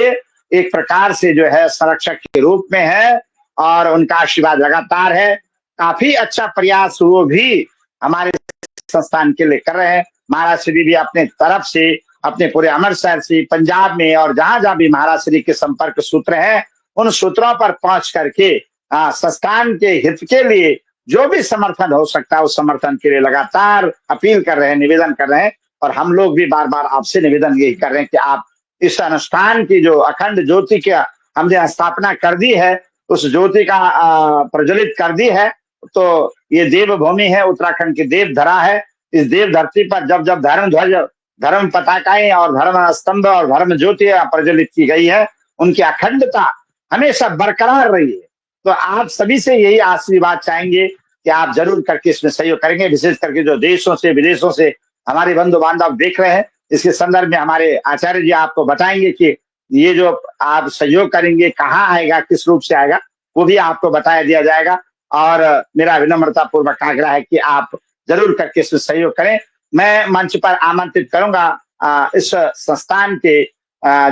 Speaker 1: एक प्रकार से जो है संरक्षक के रूप में है और उनका आशीर्वाद लगातार है। काफी अच्छा प्रयास वो भी हमारे संस्थान के लिए कर रहे हैं। महाराज श्री भी अपने तरफ से, अपने पूरे अमृतसर से, पंजाब में और जहां जहां भी महाराज श्री के संपर्क सूत्र हैं, उन सूत्रों पर पहुंच करके संस्थान के हित के लिए जो भी समर्थन हो सकता है उस समर्थन के लिए लगातार अपील कर रहे हैं, निवेदन कर रहे हैं। और हम लोग भी बार बार आपसे निवेदन यही कर रहे हैं कि आप इस अनुष्ठान की जो अखंड ज्योति की हमने स्थापना कर दी है, उस ज्योति का प्रज्वलित कर दी है, तो ये देवभूमि है, उत्तराखंड की देव धरा है। इस देव धरती पर जब जब धर्म ध्वज, धर्म पताकाएं और धर्म स्तंभ और धर्म ज्योति प्रज्वलित की गई है, उनकी अखंडता हमेशा बरकरार रही है। तो आप सभी से यही आशीर्वाद चाहेंगे कि आप जरूर करके इसमें सहयोग करेंगे। विशेष करके जो देशों से विदेशों से हमारे बंधु बांधव देख रहे हैं, इसके संदर्भ में हमारे आचार्य जी आपको बताएंगे कि ये जो आप सहयोग करेंगे कहाँ आएगा, किस रूप से आएगा, वो भी आपको बताया दिया जाएगा। और मेरा विनम्रता पूर्वक आग्रह है कि आप जरूर करके इसमें सहयोग करें। मैं मंच पर आमंत्रित करूंगा इस संस्थान के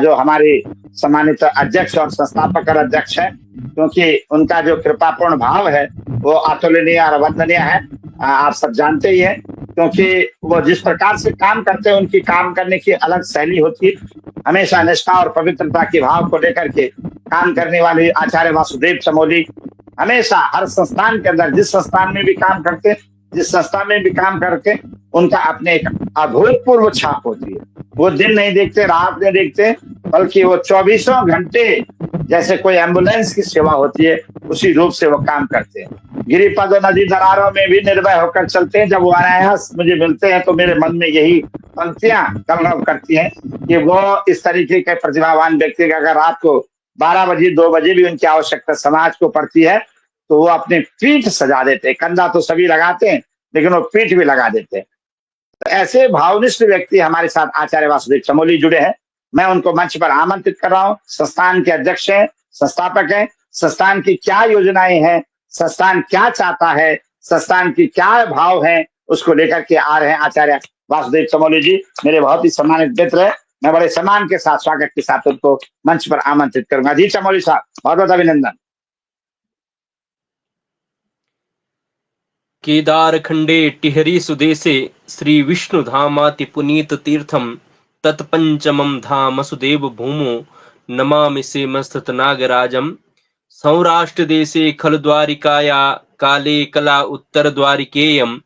Speaker 1: जो हमारे सम्मानित अध्यक्ष और संस्थापक और अध्यक्ष है, क्योंकि उनका जो कृपापूर्ण भाव है वो अतुलनीय और वंदनीय है। आप सब जानते ही हैं, क्योंकि वो जिस प्रकार से काम करते हैं, उनकी काम करने की अलग शैली होती है। हमेशा निष्ठा और पवित्रता के भाव को लेकर के काम करने वाले आचार्य वासुदेव चमोली हमेशा हर संस्थान के अंदर, जिस संस्थान में भी काम करते, जिस संस्था में भी काम करके, उनका अपने एक अभूतपूर्व छाप होती है। वो दिन नहीं देखते, रात नहीं देखते, बल्कि वो 24 घंटे जैसे कोई एम्बुलेंस की सेवा होती है, उसी रूप से वो काम करते हैं। गिरिपद नदी दरारों में भी निर्भय होकर चलते हैं। जब वो अनायास मुझे मिलते हैं तो मेरे मन में यही पंक्तियां कलरव करती हैं कि वो इस तरीके के प्रतिभावान व्यक्ति का अगर रात को 12 बजे 2 बजे भी उनकी आवश्यकता समाज को पड़ती है, तो वो अपने पीठ सजा देते हैं। कंधा तो सभी लगाते हैं, लेकिन वो पीठ भी लगा देते हैं। तो ऐसे भावनिष्ठ व्यक्ति हमारे साथ आचार्य वासुदेव चमोली जुड़े हैं। मैं उनको मंच पर आमंत्रित कर रहा हूँ। संस्थान के अध्यक्ष हैं, संस्थापक हैं। संस्थान की क्या योजनाएं हैं, संस्थान क्या चाहता है, संस्थान की क्या भाव है, उसको लेकर के आ रहे हैं आचार्य वासुदेव चमोली जी। मेरे बहुत ही सम्मानित मित्र है। मैं बड़े सम्मान के साथ, स्वागत के साथ उनको मंच पर आमंत्रित करूंगा। जी चमोली साहब, बहुत बहुत अभिनंदन।
Speaker 5: केदारखंडे टिहरी सुदेशे श्री विष्णु धामाति पुनीत तीर्थम तत्पंचमम धाम सुदेव भूमो नमामि सेमस्तत नागराजम। सौराष्ट्र देशे खलु द्वारिकाया काले कला उत्तर द्वारिकेयम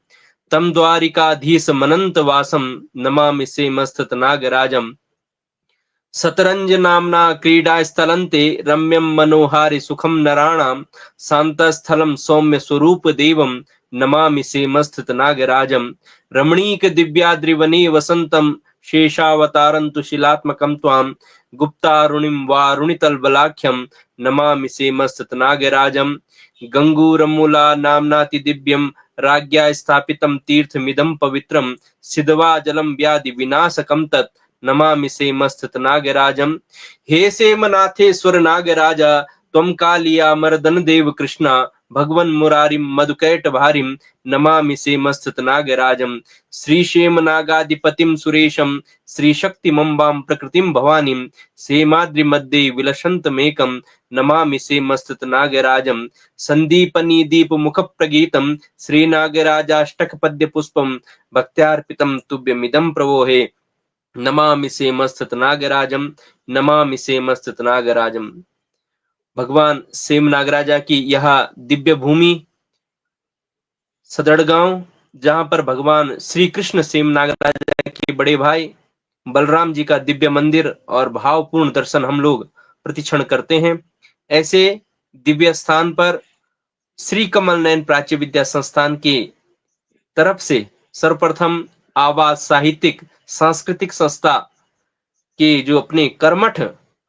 Speaker 5: तम द्वारिकाधीश मनंत वासम नमामि सेमस्तत नागराजम। शतरंज नामना क्रीडा स्थलंते रम्यम मनोहारि सुखम नराणाम शांतस्थलम सौम्य स्वरूप देवम नमामि सेमस्तत नागराजम। रमणीक दिव्याद्रिवने वसंतम शेषावतारंतु शिलात्मकं त्वां गुप्तारुणिं वारुणितलबलाख्यं नमामि सेमस्तत नागराजम। गंगूरमूला नाम्नाति दिव्यं राज्ञा स्थापितं तीर्थमिदं पवित्रं सिद्धवा जलं व्याधि विनाशकं तत् नमामि सेमस्तत नागराजम। हे सेमनाथेश्वर नागराजा त्वं कालिया मर्दन देव कृष्णा भगवन् मुरारिं मधुकैट भारिं नमामि सेमस्तत नागराजम। श्रीशेम नागाधिपतिं सुरेशं श्रीशक्तिमंबां प्रकृतिं भवानीं सेमाद्रिमध्ये विलसन्तमेकं नमामि सेमस्तत नागराजम। संदीपनी दीप मुख प्रगीतं श्रीनागराजाष्टक पद्य पुष्पं भक्त्यार्पितं तुभ्यमिदं प्रवोहे नमामि सेमस्तत नागराजम। नमामि सेमस्तत नागराजम। भगवान सेम नागराजा की यह दिव्य भूमि सदड़गांव, जहां पर भगवान श्री कृष्ण सेम नागराजा के बड़े भाई बलराम जी का दिव्य मंदिर और भावपूर्ण दर्शन हम लोग प्रतिक्षण करते हैं। ऐसे दिव्य स्थान पर श्री कमल नयन प्राच्य विद्या संस्थान की तरफ से सर्वप्रथम आवाज साहित्यिक सांस्कृतिक संस्था के जो अपने कर्मठ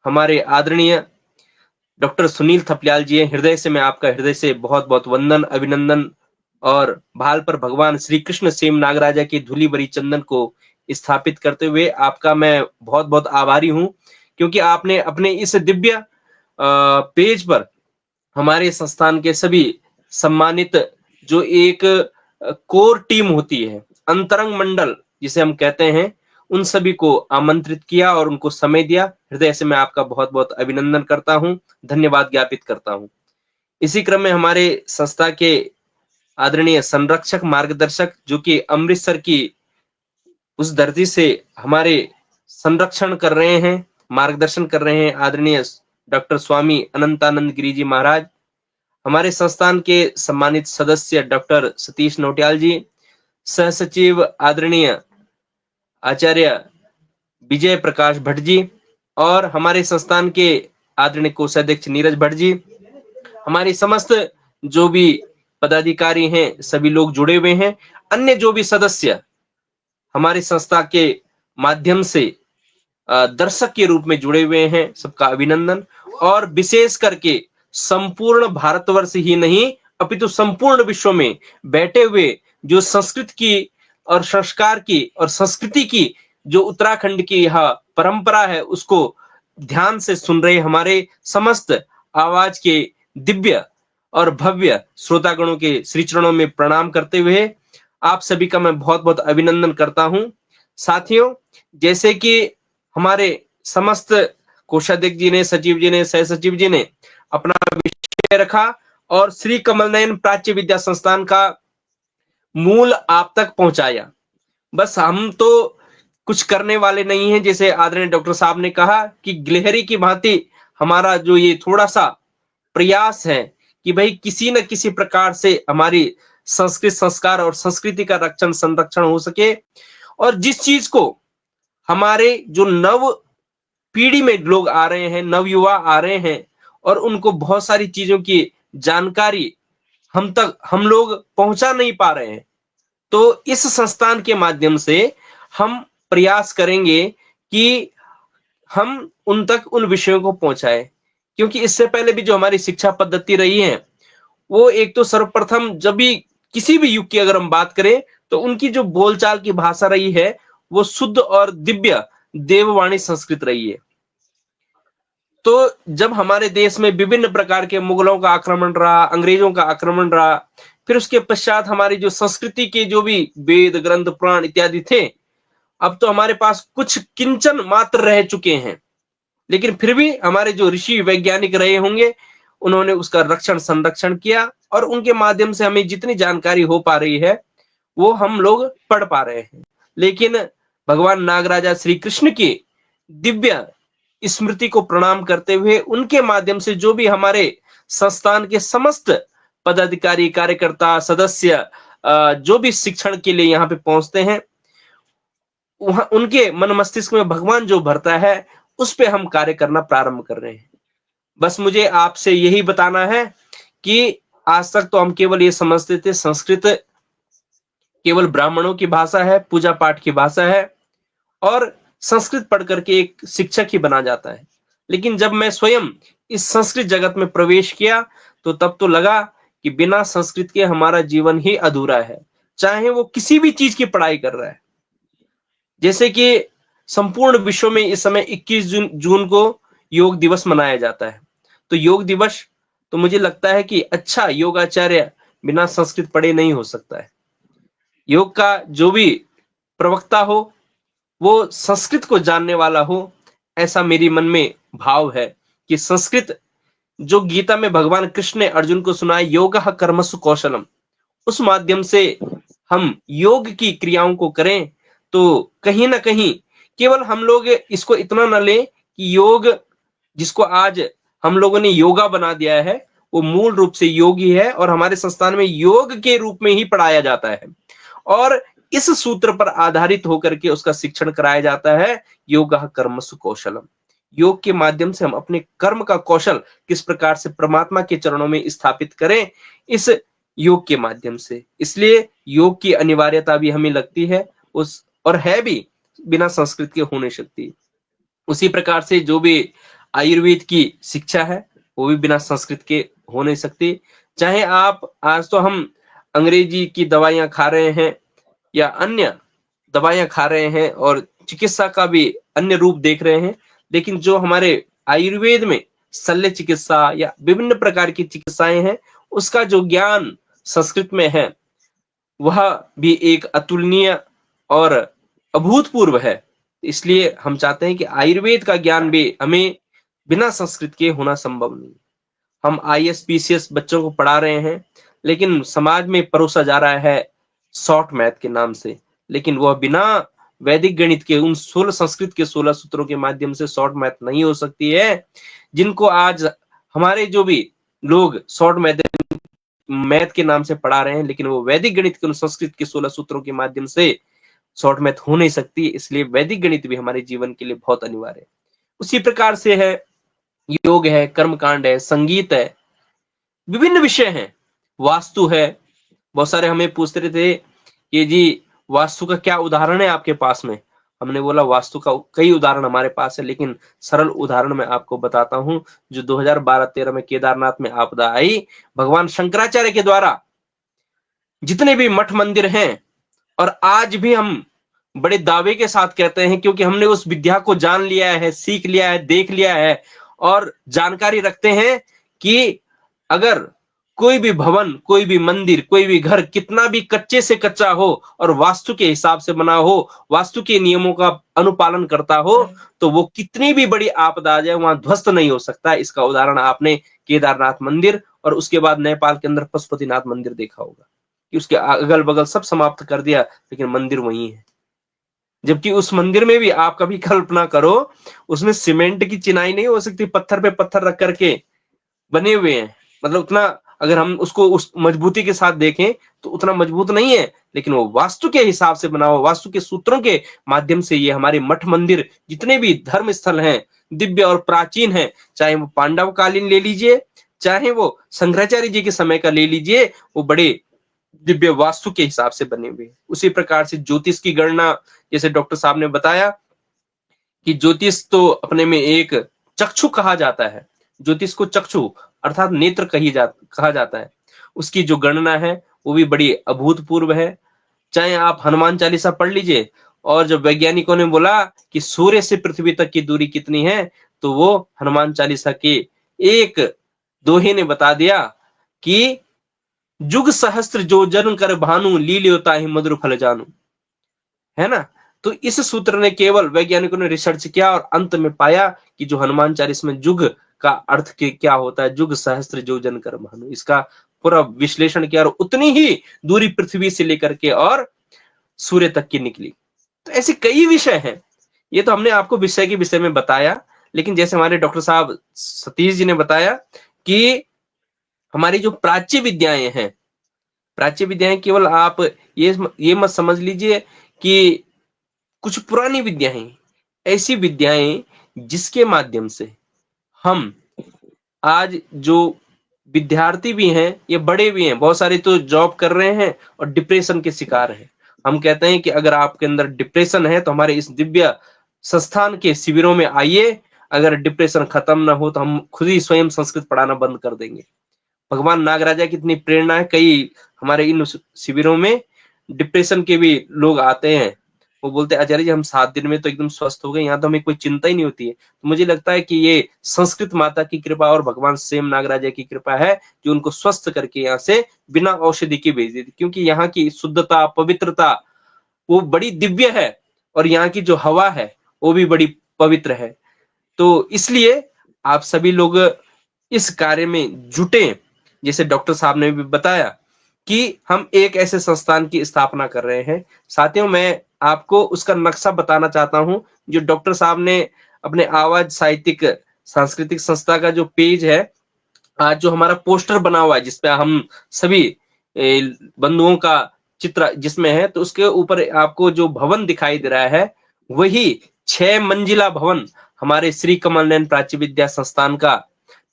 Speaker 5: हमारे आदरणीय डॉक्टर सुनील थपलियाल जी हैं, हृदय से मैं आपका हृदय से बहुत बहुत वंदन, अभिनंदन और भाल पर भगवान श्री कृष्ण सेम नागराजा की धूली भरी चंदन को स्थापित करते हुए आपका मैं बहुत बहुत आभारी हूं, क्योंकि आपने अपने इस दिव्य पेज पर हमारे संस्थान के सभी सम्मानित जो एक कोर टीम होती है, अंतरंग मंडल जिसे हम कहते हैं, उन सभी को आमंत्रित किया और उनको समय दिया। हृदय से मैं आपका बहुत बहुत अभिनंदन करता हूं, धन्यवाद ज्ञापित करता हूं। इसी क्रम में हमारे संस्था के आदरणीय संरक्षक मार्गदर्शक जो कि अमृतसर की उस धरती से हमारे संरक्षण कर रहे हैं, मार्गदर्शन कर रहे हैं, आदरणीय डॉक्टर स्वामी अनंतानंद गिरी जी महाराज, हमारे संस्थान के सम्मानित सदस्य डॉक्टर सतीश नोटियाल जी, सह सचिव आदरणीय आचार्य विजय प्रकाश भट्ट जी, और हमारे संस्थान के आदरणीय कोषाध्यक्ष नीरज भट्ट जी, हमारी समस्त जो भी पदाधिकारी हैं सभी लोग जुड़े हुए हैं, अन्य जो भी सदस्य हमारी संस्था के माध्यम से दर्शक के रूप में जुड़े हुए हैं, सबका अभिनंदन। और विशेष करके संपूर्ण भारतवर्ष ही नहीं अपितु संपूर्ण विश्व में बैठे हुए जो संस्कृत की और संस्कार की और संस्कृति की जो उत्तराखंड की यह परंपरा है उसको ध्यान से सुन रहे हमारे समस्त आवाज के दिव्य और भव्य श्रोतागणों के श्री चरणों में प्रणाम करते हुए आप सभी का मैं बहुत बहुत अभिनंदन करता हूं। साथियों, जैसे कि हमारे समस्त कोषाध्यक्ष जी ने, सचिव जी ने, सह सचिव जी ने अपना विषय रखा और श्री कमल नयन प्राच्य विद्या संस्थान का मूल आप तक पहुंचाया। बस हम तो कुछ करने वाले नहीं हैं, जैसे आदरणीय डॉक्टर साहब ने कहा कि गिलहरी की भांति हमारा जो ये थोड़ा सा प्रयास है कि भाई किसी न किसी प्रकार से हमारी संस्कृत संस्कार और संस्कृति का रक्षण संरक्षण हो सके, और जिस चीज को हमारे जो नव पीढ़ी में लोग आ रहे हैं, नव युवा आ रहे हैं और उनको बहुत सारी चीजों की जानकारी हम तक हम लोग पहुंचा नहीं पा रहे हैं, तो इस संस्थान के माध्यम से हम प्रयास करेंगे कि हम उन तक उन विषयों को पहुंचाएं। क्योंकि इससे पहले भी जो हमारी शिक्षा पद्धति रही है वो एक तो सर्वप्रथम जब भी किसी भी युग की अगर हम बात करें तो उनकी जो बोलचाल की भाषा रही है वो शुद्ध और दिव्य देववाणी संस्कृत रही है। तो जब हमारे देश में विभिन्न प्रकार के मुगलों का आक्रमण रहा, अंग्रेजों का आक्रमण रहा, फिर उसके पश्चात हमारी जो संस्कृति के जो भी वेद ग्रंथ पुराण इत्यादि थे, अब तो हमारे पास कुछ किंचन मात्र रह चुके हैं, लेकिन फिर भी हमारे जो ऋषि वैज्ञानिक रहे होंगे उन्होंने उसका रक्षण संरक्षण किया और उनके माध्यम से हमें जितनी जानकारी हो पा रही है वो हम लोग पढ़ पा रहे हैं। लेकिन भगवान नागराजा श्री कृष्ण की दिव्य स्मृति को प्रणाम करते हुए उनके माध्यम से जो भी हमारे संस्थान के समस्त पदाधिकारी, कार्यकर्ता, सदस्य जो भी शिक्षण के लिए यहाँ पे पहुंचते हैं, वहां उनके मन मस्तिष्क में भगवान जो भरता है उस पे हम कार्य करना प्रारंभ कर रहे हैं। बस मुझे आपसे यही बताना है कि आज तक तो हम केवल ये समझते थे संस्कृत केवल ब्राह्मणों की भाषा है, पूजा पाठ की भाषा है और संस्कृत पढ़ करके एक शिक्षक ही बना जाता है। लेकिन जब मैं स्वयं इस संस्कृत जगत में प्रवेश किया तो तब तो लगा कि बिना संस्कृत के हमारा जीवन ही अधूरा है, चाहे वो किसी भी चीज की पढ़ाई कर रहा है। जैसे कि संपूर्ण विश्व में इस समय 21 जून को योग दिवस मनाया जाता है, तो योग दिवस तो मुझे लगता है कि अच्छा योगाचार्य बिना संस्कृत पढ़े नहीं हो सकता है। योग का जो भी प्रवक्ता हो वो संस्कृत को जानने वाला हो, ऐसा मेरी मन में भाव है कि संस्कृत जो गीता में भगवान कृष्ण ने अर्जुन को सुनाया योगः कर्मसु कौशलम, उस माध्यम से हम योग की क्रियाओं को करें तो कहीं ना कहीं केवल हम लोग इसको इतना न लें कि योग जिसको आज हम लोगों ने योगा बना दिया है वो मूल रूप से योग ही है और हमारे संस्थान में योग के रूप में ही पढ़ाया जाता है और इस सूत्र पर आधारित होकर के उसका शिक्षण कराया जाता है योगः कर्मसु कौशलम। योग के माध्यम से हम अपने कर्म का कौशल किस प्रकार से परमात्मा के चरणों में स्थापित करें, इस योग के माध्यम से। इसलिए योग की अनिवार्यता भी हमें लगती है उस और है भी, बिना संस्कृत के हो नहीं सकती। उसी प्रकार से जो भी आयुर्वेद की शिक्षा है वो भी बिना संस्कृत के हो नहीं सकती। चाहे आप आज तो हम अंग्रेजी की दवाइयां खा रहे हैं या अन्य दवाइयां खा रहे हैं और चिकित्सा का भी अन्य रूप देख रहे हैं, लेकिन जो हमारे आयुर्वेद में शल्य चिकित्सा या विभिन्न प्रकार की चिकित्साएं हैं उसका जो ज्ञान संस्कृत में है वह भी एक अतुलनीय और अभूतपूर्व है। इसलिए हम चाहते हैं कि आयुर्वेद का ज्ञान भी हमें बिना संस्कृत के होना संभव नहीं। हम IAS PCS बच्चों को पढ़ा रहे हैं, लेकिन समाज में परोसा जा रहा है शॉर्ट मैथ के नाम से, लेकिन वह बिना वैदिक गणित के उन 16 संस्कृत के 16 सूत्रों के माध्यम से शॉर्ट मैथ नहीं हो सकती है, जिनको आज हमारे जो भी लोग शॉर्ट मैथ के नाम से पढ़ा रहे हैं, लेकिन वो वैदिक गणित के उन संस्कृत के 16 सूत्रों के माध्यम से शॉर्ट मैथ हो नहीं सकती। इसलिए वैदिक गणित भी हमारे जीवन के लिए बहुत अनिवार्य है। उसी प्रकार से है योग है, कर्मकांड है, संगीत है, विभिन्न विषय हैं, वास्तु है। बहुत सारे हमें पूछते रहे थे कि जी वास्तु का क्या उदाहरण है आपके पास में। हमने बोला वास्तु का कई उदाहरण हमारे पास है, लेकिन सरल उदाहरण मैं आपको बताता हूं। जो 2012-13 में केदारनाथ में आपदा आई, भगवान शंकराचार्य के द्वारा जितने भी मठ मंदिर हैं, और आज भी हम बड़े दावे के साथ कहते हैं, क्योंकि हमने उस विद्या को जान लिया है, सीख लिया है, देख लिया है और जानकारी रखते हैं कि अगर कोई भी भवन, कोई भी मंदिर, कोई भी घर कितना भी कच्चे से कच्चा हो और वास्तु के हिसाब से बना हो, वास्तु के नियमों का अनुपालन करता हो, तो वो कितनी भी बड़ी आपदा आ जाए वहां ध्वस्त नहीं हो सकता। इसका उदाहरण आपने केदारनाथ मंदिर और उसके बाद नेपाल के अंदर पशुपतिनाथ मंदिर देखा होगा कि उसके अगल बगल सब समाप्त कर दिया, लेकिन मंदिर वही है। जबकि उस मंदिर में भी आप कभी कल्पना करो, उसमें सीमेंट की चिनाई नहीं हो सकती, पत्थर पे पत्थर रख करके बने हुए हैं। मतलब उतना अगर हम उसको उस मजबूती के साथ देखें तो उतना मजबूत नहीं है, लेकिन वो वास्तु के हिसाब से बना हुआ, वास्तु के सूत्रों के माध्यम से ये हमारे मठ मंदिर जितने भी धर्म स्थल हैं, दिव्य और प्राचीन हैं, चाहे वो पांडव कालीन ले लीजिए, चाहे वो शंकराचार्य जी के समय का ले लीजिए, वो बड़े दिव्य वास्तु के हिसाब से बने हुए। उसी प्रकार से ज्योतिष की गणना, जैसे डॉक्टर साहब ने बताया कि ज्योतिष तो अपने में एक चक्षु कहा जाता है, ज्योतिष को चक्षु अर्थात नेत्र कहा जाता है। उसकी जो गणना है वो भी बड़ी अभूतपूर्व है। चाहे आप हनुमान चालीसा पढ़ लीजिए, और जब वैज्ञानिकों ने बोला कि सूर्य से पृथ्वी तक की दूरी कितनी है, तो वो हनुमान चालीसा के एक दोहे ने बता दिया कि जुग सहस्त्र जो जन कर भानु, लील्योता ही मधुर फल जानू, है ना। तो इस सूत्र ने केवल वैज्ञानिकों ने रिसर्च किया और अंत में पाया कि जो हनुमान चालीसा में जुग का अर्थ क्या होता है, जुग सहस्त्र जो जन कर भानु, इसका पूरा विश्लेषण किया और उतनी ही दूरी पृथ्वी से लेकर के और सूर्य तक की निकली। तो ऐसे कई विषय हैं। ये तो हमने आपको विषय के विषय में बताया, लेकिन जैसे हमारे डॉक्टर साहब सतीश जी ने बताया कि हमारी जो प्राच्य विद्याएं हैं, प्राच्य विद्याएं केवल आप ये मत समझ लीजिए कि कुछ पुरानी विद्याएं, ऐसी विद्याएं जिसके माध्यम से हम आज जो विद्यार्थी भी हैं, ये बड़े भी हैं, बहुत सारे तो जॉब कर रहे हैं और डिप्रेशन के शिकार हैं। हम कहते हैं कि अगर आपके अंदर डिप्रेशन है तो हमारे इस दिव्य संस्थान के शिविरों में आइए। अगर डिप्रेशन खत्म ना हो तो हम खुद ही स्वयं संस्कृत पढ़ाना बंद कर देंगे। भगवान नागराजा की इतनी प्रेरणा है, कई हमारे इन शिविरों में डिप्रेशन के भी लोग आते हैं। वो बोलते हैं आचार्य जी हम 7 दिन में तो एकदम स्वस्थ हो गए, यहाँ तो हमें कोई चिंता ही नहीं होती है। तो मुझे लगता है कि ये संस्कृत माता की कृपा और भगवान स्वयं नागराजा की कृपा है जो उनको स्वस्थ करके यहाँ से बिना औषधि के भेज देती, क्योंकि यहाँ की शुद्धता, पवित्रता वो बड़ी दिव्य है और यहाँ की जो हवा है वो भी बड़ी पवित्र है। तो इसलिए आप सभी लोग इस कार्य में जुटे। जैसे डॉक्टर साहब ने भी बताया कि हम एक ऐसे संस्थान की स्थापना कर रहे हैं। साथियों, मैं आपको उसका नक्शा बताना चाहता हूं जो डॉक्टर साहब ने अपने आवाज साहित्यिक सांस्कृतिक संस्था का जो पेज है, आज जो हमारा पोस्टर बना हुआ है जिसपे हम सभी बंधुओं का चित्र जिसमें है, तो उसके ऊपर आपको जो भवन दिखाई दे रहा है वही 6 मंजिला भवन हमारे श्री कमल नयन प्राच्य विद्या संस्थान का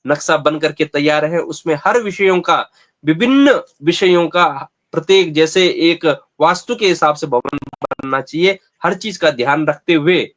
Speaker 5: नक्शा बन करके तैयार है। उसमें हर विषयों का, विभिन्न विषयों का प्रत्येक, जैसे एक वास्तु के हिसाब से भवन बनना चाहिए, हर चीज का ध्यान रखते हुए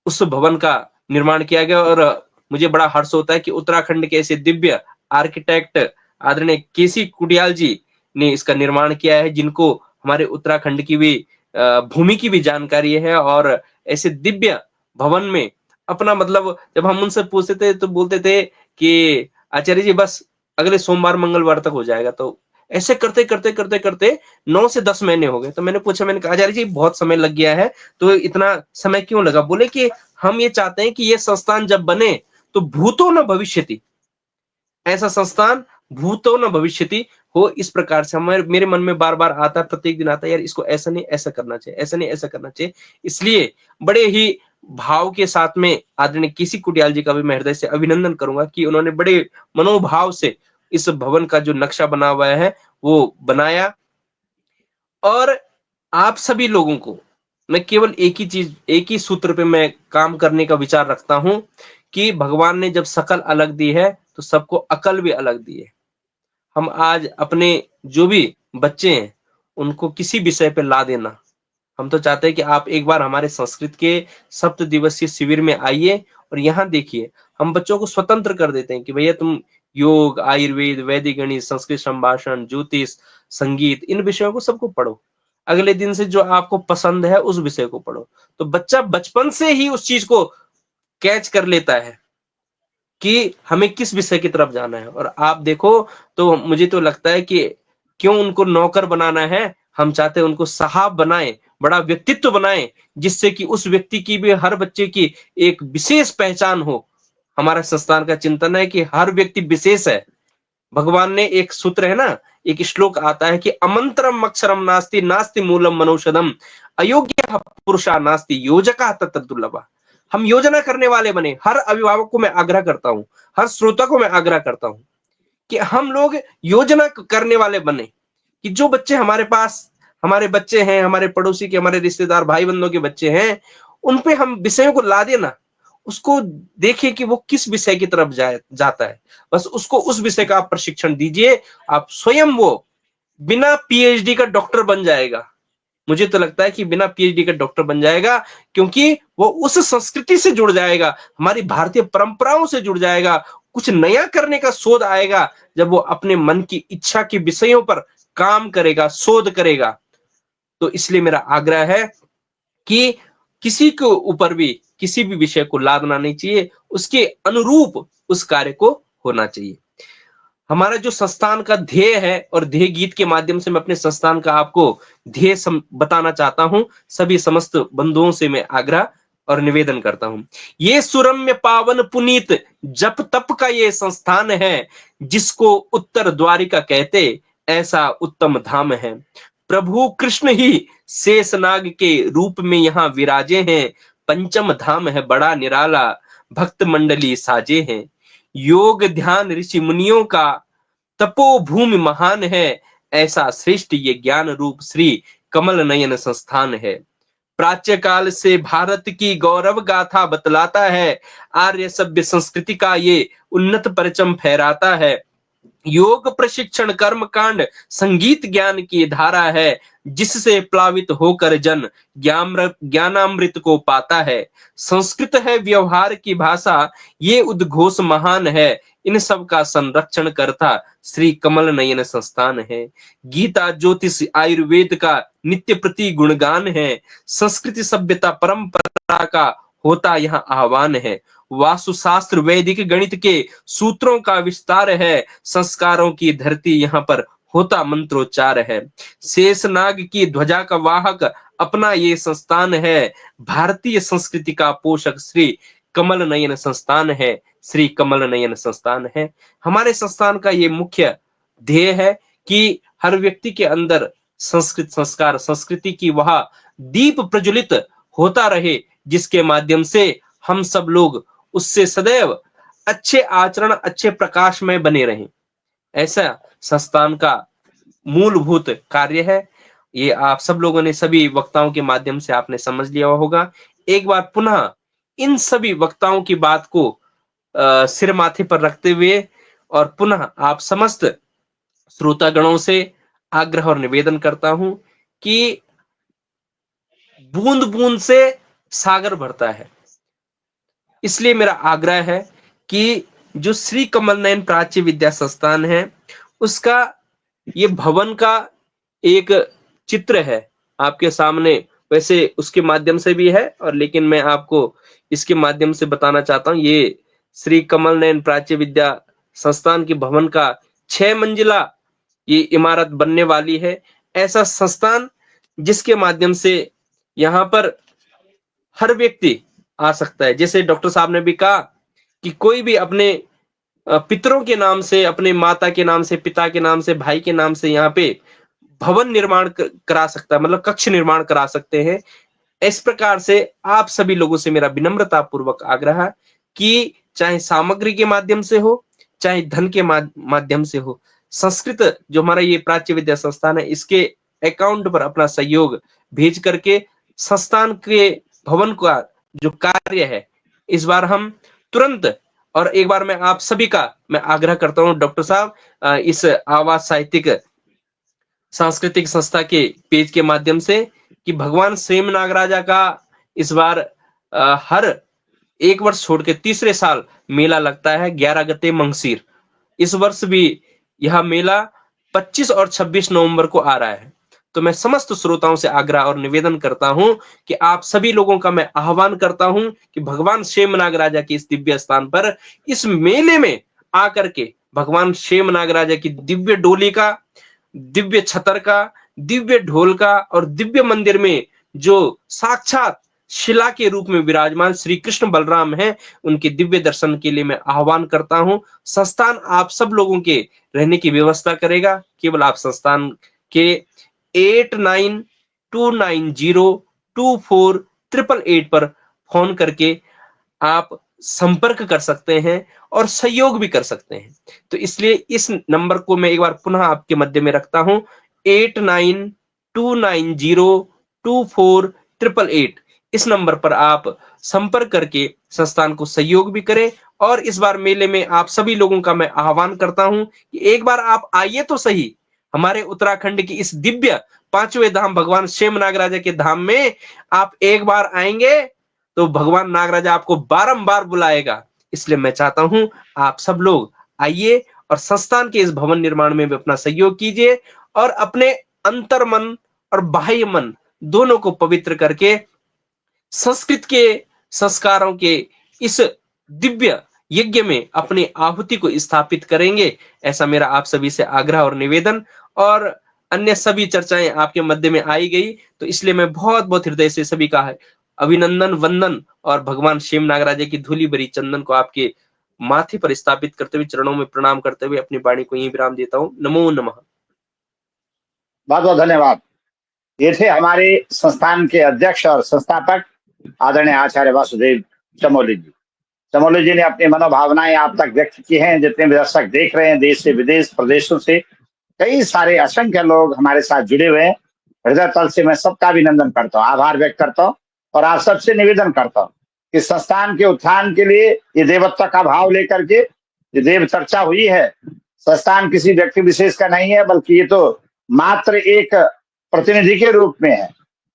Speaker 5: उस भवन का निर्माण किया गया। और मुझे बड़ा हर्ष होता है कि उत्तराखंड के ऐसे दिव्य आर्किटेक्ट आदरणीय केसी कुडियाल जी ने इसका निर्माण किया है, जिनको हमारे उत्तराखंड की भी भूमि की भी जानकारी है। और ऐसे दिव्य भवन में अपना, मतलब जब हम उनसे पूछते थे तो बोलते थे कि आचार्य जी बस अगले सोमवार मंगलवार तक हो जाएगा। तो ऐसे करते करते करते करते 9 से 10 महीने हो गए। तो मैंने पूछा, मैंने कहा आचार्य जी बहुत समय लग गया है, तो इतना समय क्यों लगा? बोले कि हम ये चाहते हैं कि ये संस्थान जब बने तो भूतो न भविष्यति, ऐसा संस्थान भूतो न भविष्यति हो। इस प्रकार से हमारे मेरे मन में बार बार आता है, प्रत्येक दिन आता है, यार इसको ऐसा नहीं ऐसा करना चाहिए, ऐसा नहीं ऐसा करना चाहिए। इसलिए बड़े ही भाव के साथ में आदरणीय केसी कुटियाल जी का भी मैं हृदय से अभिनंदन करूंगा कि उन्होंने बड़े मनोभाव से इस भवन का जो नक्शा बना हुआ है वो बनाया। और आप सभी लोगों को मैं केवल एक ही चीज, एक ही सूत्र पे मैं काम करने का विचार रखता हूं कि भगवान ने जब शकल अलग दी है तो सबको अकल भी अलग दी है। हम आज अपने जो भी बच्चे हैं उनको किसी विषय पे ला देना, हम तो चाहते हैं कि आप एक बार हमारे संस्कृत के 7 दिवसीय शिविर में आइए और यहाँ देखिए, हम बच्चों को स्वतंत्र कर देते हैं कि भैया तुम योग, आयुर्वेद, वैदिक गणित, संस्कृत संभाषण, ज्योतिष, संगीत, इन विषयों को सबको पढ़ो। अगले दिन से जो आपको पसंद है उस विषय को पढ़ो। तो बच्चा बचपन से ही उस चीज को कैच कर लेता है कि हमें किस विषय की तरफ जाना है। और आप देखो तो मुझे तो लगता है कि क्यों उनको नौकर बनाना है, हम चाहते हैं उनको साहब बनाए, बड़ा व्यक्तित्व बनाए, जिससे कि उस व्यक्ति की भी, हर बच्चे की एक विशेष पहचान हो। हमारा संस्थान का चिंतन है कि हर व्यक्ति विशेष है। भगवान ने एक सूत्र है ना, एक श्लोक आता है कि अमंत्रम अक्षरम नास्ति नास्ति मूलम मनौषधम अयोग्य पुरुषा नास्ति योजका तत्र दुर्लभा। हम योजना करने वाले बने। हर अभिभावक को मैं आग्रह करता हूं, हर श्रोता को मैं आग्रह करता हूं कि हम लोग योजना करने वाले बने, कि जो बच्चे हमारे पास, हमारे बच्चे हैं, हमारे पड़ोसी के, हमारे रिश्तेदार भाई बंधुओं के बच्चे हैं, उन पे हम विषयों को ला देना, उसको देखे कि वो किस विषय की तरफ जाता है, बस उसको उस विषय का आप प्रशिक्षण दीजिए। आप स्वयं वो बिना पीएचडी का डॉक्टर बन जाएगा। मुझे तो लगता है कि बिना पीएचडी का डॉक्टर बन जाएगा, क्योंकि वो उस संस्कृति से जुड़ जाएगा, हमारी भारतीय परंपराओं से जुड़ जाएगा, कुछ नया करने का शोध आएगा जब वो अपने मन की इच्छा के विषयों पर काम करेगा, शोध करेगा। तो इसलिए मेरा आग्रह है कि किसी के ऊपर भी किसी भी विषय को लादना नहीं चाहिए, उसके अनुरूप उस कार्य को होना चाहिए। हमारा जो संस्थान का ध्येय है, और ध्येय गीत के माध्यम से मैं अपने संस्थान का आपको ध्येय बताना चाहता हूं, सभी समस्त बंधुओं से मैं आग्रह और निवेदन करता हूं। ये सुरम्य पावन पुनीत जप तप का ये संस्थान है, जिसको उत्तर द्वारिका कहते, ऐसा उत्तम धाम है। प्रभु कृष्ण ही शेषनाग के रूप में यहाँ विराजे हैं, पंचम धाम है बड़ा निराला, भक्त मंडली साजे हैं। योग ध्यान ऋषि मुनियों का तपो भूमि महान है, ऐसा श्रेष्ठ ये ज्ञान रूप श्री कमल नयन संस्थान है। प्राच्य काल से भारत की गौरव गाथा बतलाता है, आर्य सभ्य संस्कृति का ये उन्नत परचम फहराता है। योग प्रशिक्षण कर्म कांड संगीत ज्ञान की धारा है, जिससे प्लावित होकर जन ज्ञानामृत को पाता है। संस्कृत है व्यवहार की भाषा, ये उद्घोष महान है, इन सब का संरक्षण करता श्री कमल नयन संस्थान है। गीता ज्योतिष आयुर्वेद का नित्य प्रति गुणगान है, संस्कृति सभ्यता परंपरा का होता यहाँ आह्वान है। वास्तुशास्त्र वैदिक गणित के सूत्रों का विस्तार है, संस्कारों की धरती यहाँ पर होता मंत्रोच्चार है। शेषनाग की ध्वजा का वाहक अपना ये संस्थान है, भारतीय संस्कृति का पोषक श्री कमल नयन संस्थान है, श्री कमल नयन संस्थान है। हमारे संस्थान का ये मुख्य ध्येय है कि हर व्यक्ति के अंदर संस्कृत संस्कार, संस्कृति की वह दीप प्रज्वलित होता रहे, जिसके माध्यम से हम सब लोग उससे सदैव अच्छे आचरण, अच्छे प्रकाश में बने रहें। ऐसा संस्थान का मूलभूत कार्य है। ये आप सब लोगों ने, सभी वक्ताओं के माध्यम से आपने समझ लिया होगा। एक बार पुनः इन सभी वक्ताओं की बात को सिर माथे पर रखते हुए और पुनः आप समस्त श्रोतागणों से आग्रह और निवेदन करता हूं कि बूंद बूंद से सागर भरता है। इसलिए मेरा आग्रह है कि जो श्री कमल नयन प्राच्य विद्या संस्थान है, उसका ये भवन का एक चित्र है आपके सामने, वैसे उसके माध्यम से भी है, और लेकिन मैं आपको इसके माध्यम से बताना चाहता हूं। ये श्री कमल नयन प्राच्य विद्या संस्थान के भवन का 6 मंजिला ये इमारत बनने वाली है। ऐसा संस्थान जिसके माध्यम से यहाँ पर हर व्यक्ति आ सकता है। जैसे डॉक्टर साहब ने भी कहा कि कोई भी अपने पितरों के नाम से, अपने माता के नाम से, पिता के नाम से, भाई के नाम से यहाँ पे भवन निर्माण करा सकता है, मतलब कक्ष निर्माण करा सकते हैं। इस प्रकार से आप सभी लोगों से मेरा विनम्रता पूर्वक आग्रह है कि चाहे सामग्री के माध्यम से हो, चाहे धन के माध्यम से हो, संस्कृत जो हमारा ये प्राच्य विद्या संस्थान है, इसके अकाउंट पर अपना सहयोग भेज करके संस्थान के भवन का जो कार्य है इस बार हम तुरंत, और एक बार मैं आप सभी का मैं आग्रह करता हूं डॉक्टर साहब, इस आवाज साहित्यिक सांस्कृतिक संस्था के पेज के माध्यम से, कि भगवान सेम नागराजा का इस बार हर एक वर्ष छोड़ के तीसरे साल मेला लगता है 11 गते मंगसीर। इस वर्ष भी यह मेला 25 और 26 नवंबर को आ रहा है। तो मैं समस्त श्रोताओं से आग्रह और निवेदन करता हूं कि आप सभी लोगों का मैं आह्वान करता हूं कि भगवान शेम नागराजा के इस दिव्य स्थान पर इस मेले में आकर के भगवान शेम नागराजा की दिव्य डोली का, दिव्य छतर का, दिव्य ढोल का और दिव्य मंदिर में जो साक्षात शिला के रूप में विराजमान श्री कृष्ण बलराम हैं, उनके दिव्य दर्शन के लिए मैं आह्वान करता हूं। संस्थान आप सब लोगों के रहने की व्यवस्था करेगा। केवल आप संस्थान के 8929024888 पर फोन करके आप संपर्क कर सकते हैं और सहयोग भी कर सकते हैं। तो इसलिए इस नंबर को मैं एक बार पुनः आपके मध्य में रखता हूं, 8929024888। इस नंबर पर आप संपर्क करके संस्थान को सहयोग भी करें। और इस बार मेले में आप सभी लोगों का मैं आह्वान करता हूं कि एक बार आप आइए तो सही हमारे उत्तराखंड की इस दिव्य 5वें धाम भगवान शेम नागराजा के धाम में। आप एक बार आएंगे तो भगवान नागराजा आपको बारंबार बुलाएगा। इसलिए मैं चाहता हूं आप सब लोग आइए और संस्थान के इस भवन निर्माण में भी अपना सहयोग कीजिए और अपने अंतर मन और बाह्य मन दोनों को पवित्र करके संस्कृत के संस्कारों के इस दिव्य यज्ञ में अपनी आहुति को स्थापित करेंगे। ऐसा मेरा आप सभी से आग्रह और निवेदन। और अन्य सभी चर्चाएं आपके मध्य में आई गई, तो इसलिए मैं बहुत बहुत हृदय से सभी का है अभिनंदन, वंदन और भगवान शेम नागराजा की धूली भरी चंदन को आपके माथे पर स्थापित करते हुए, चरणों में प्रणाम करते हुए अपनी वाणी को यहीं विराम देता हूं। नमो नमः।
Speaker 1: बहुत बहुत धन्यवाद। ये थे हमारे संस्थान के अध्यक्ष और संस्थापक आदरणीय आचार्य वासुदेव चमोली जी। चमोली जी ने अपनी मनोभावनाएं आप तक व्यक्त की हैं। जितने भी दर्शक देख रहे हैं, देश से विदेश प्रदेशों से कई सारे असंख्य लोग हमारे साथ जुड़े हुए हैं। हृदय तल से मैं सबका अभिनंदन करता हूँ, आभार व्यक्त करता हूँ और आप सबसे निवेदन करता हूँ कि संस्थान के उत्थान के लिए ये देवत्व का भाव लेकर के ये देव चर्चा हुई है। संस्थान किसी व्यक्ति विशेष का नहीं है, बल्कि ये तो मात्र एक प्रतिनिधि के रूप में है,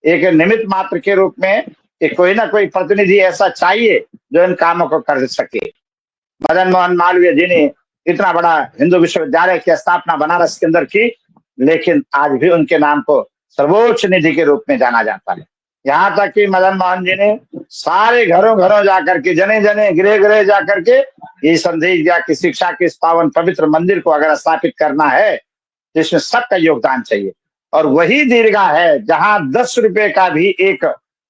Speaker 1: एक निमित्त मात्र के रूप में कि कोई ना कोई प्रतिनिधि ऐसा चाहिए जो इन कामों को कर सके। मदन मोहन मालवीय जी ने इतना बड़ा हिंदू विश्वविद्यालय की स्थापना बनारस के अंदर की, लेकिन आज भी उनके नाम को सर्वोच्च निधि के रूप में जाना जाता है। यहाँ तक कि मदन मोहन जी ने सारे घरों घरों जाकर के, जने जने, गृह गृह जाकर के ये संदेश दिया कि शिक्षा के इस पावन पवित्र मंदिर को अगर स्थापित करना है तो इसमें सबका योगदान चाहिए। और वही दीर्घा है जहां 10 रुपए का भी एक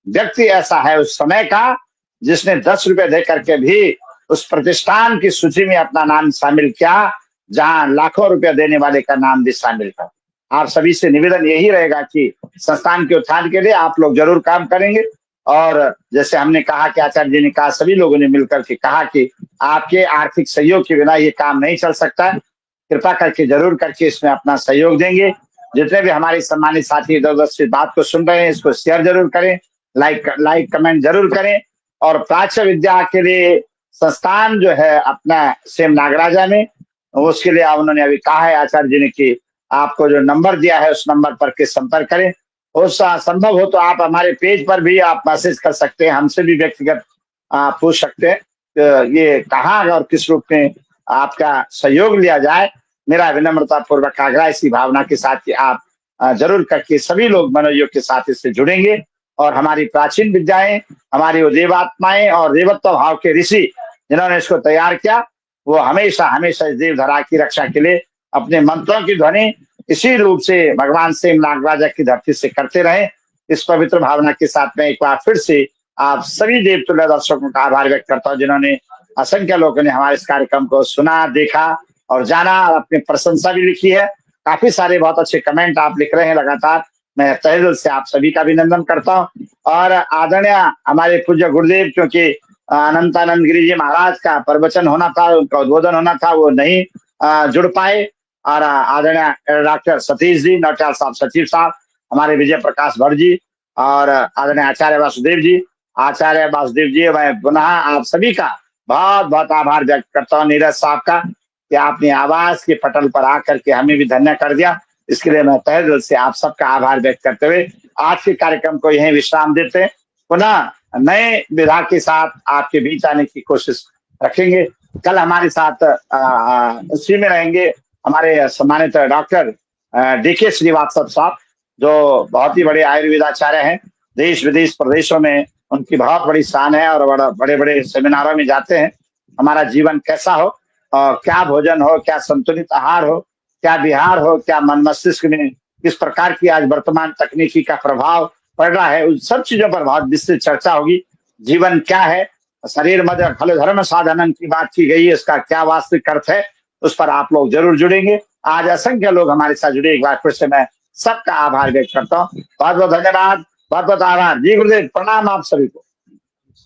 Speaker 1: व्यक्ति ऐसा है उस समय का जिसने 10 रुपए दे करके भी उस प्रतिष्ठान की सूची में अपना नाम शामिल किया, जहां लाखों रुपया देने वाले का नाम भी शामिल था। आप सभी से निवेदन यही रहेगा कि संस्थान के उत्थान के लिए आप लोग जरूर काम करेंगे। और जैसे हमने कहा कि आचार्य जी ने कहा, सभी लोगों ने मिलकर के कहा कि आपके आर्थिक सहयोग के बिना ये काम नहीं चल सकता। कृपा करके जरूर करके इसमें अपना सहयोग देंगे। जितने भी हमारे सम्मानित साथी इधर उधर से बात को सुन रहे हैं, इसको शेयर जरूर करें, लाइक कमेंट जरूर करें। और प्राच्य विद्या के लिए संस्थान जो है अपना सेम नागराजा में, उसके लिए उन्होंने अभी कहा है आचार्य जी ने कि आपको जो नंबर दिया है उस नंबर पर के संपर्क करें। और संभव हो तो आप हमारे पेज पर भी आप मैसेज कर सकते हैं, हमसे भी व्यक्तिगत पूछ सकते हैं ये कहाँ और किस रूप में आपका सहयोग लिया जाए। मेरा विनम्रता पूर्वक आग्रह इसी भावना के साथ कि आप जरूर करके सभी लोग मनोयोग के साथ इससे जुड़ेंगे और हमारी प्राचीन विद्याएं, हमारी वो देवात्माएं और देवत्व भाव के ऋषि जिन्होंने इसको तैयार किया, वो हमेशा हमेशा इस देवधरा की रक्षा के लिए अपने मंत्रों की ध्वनि इसी रूप से भगवान सेम नागराजा की धरती से करते रहे। इस पवित्र भावना के साथ में एक बार फिर से आप सभी देवतुल्य दर्शकों का आभार व्यक्त करता हूँ जिन्होंने असंख्य लोगों ने हमारे इस कार्यक्रम को सुना, देखा और जाना और अपनी प्रशंसा भी लिखी है। काफी सारे बहुत अच्छे कमेंट आप लिख रहे हैं लगातार। मैं तहे दिल से आप सभी का अभिनंदन करता हूँ। और आदरणीय हमारे पूज्य गुरुदेव, क्योंकि अनंतानंद गिरी जी महाराज का प्रवचन होना था, उनका उद्बोधन होना था, वो नहीं जुड़ पाए। और आदरणीय डॉक्टर सतीश जी, नौटियाल साहब सचिव साहब, हमारे विजय प्रकाश भट्ट जी और आदरणीय आचार्य वासुदेव जी, मैं पुनः आप सभी का बहुत बहुत आभार व्यक्त करता हूँ, नीरज साहब का, कि आपने आवाज के पटल पर आकर के हमें भी धन्य कर दिया। इसके लिए मैं तहे दिल से आप सबका आभार व्यक्त करते हुए आज के कार्यक्रम को यहीं विश्राम देते हैं। पुनः नए विधा के साथ आपके बीच आने की कोशिश रखेंगे। कल हमारे साथ उसी में रहेंगे हमारे सम्मानित डॉक्टर DK श्रीवास्तव साहब, जो बहुत ही बड़े आयुर्वेदाचार्य हैं। देश विदेश प्रदेशों में उनकी बहुत बड़ी शान है और बड़े बड़े सेमिनारों में जाते हैं। हमारा जीवन कैसा हो, क्या भोजन हो, क्या संतुलित आहार हो, क्या विहार हो, क्या मन मस्तिष्क में किस प्रकार की आज वर्तमान तकनीकी का प्रभाव पड़ रहा है, उन सब चीजों पर बहुत विस्तृत चर्चा होगी। जीवन क्या है, शरीर मध्य खल धर्म साधनन की बात की गई है, इसका क्या वास्तविक अर्थ है, उस पर आप लोग जरूर जुड़ेंगे। आज असंख्य लोग हमारे साथ जुड़े, एक बार फिर से मैं सबका आभार व्यक्त करता हूँ। बहुत बहुत धन्यवाद, बहुत बहुत आभार जी। गुरुदेव प्रणाम आप सभी को।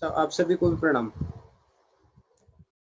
Speaker 4: आप सभी को भी प्रणाम।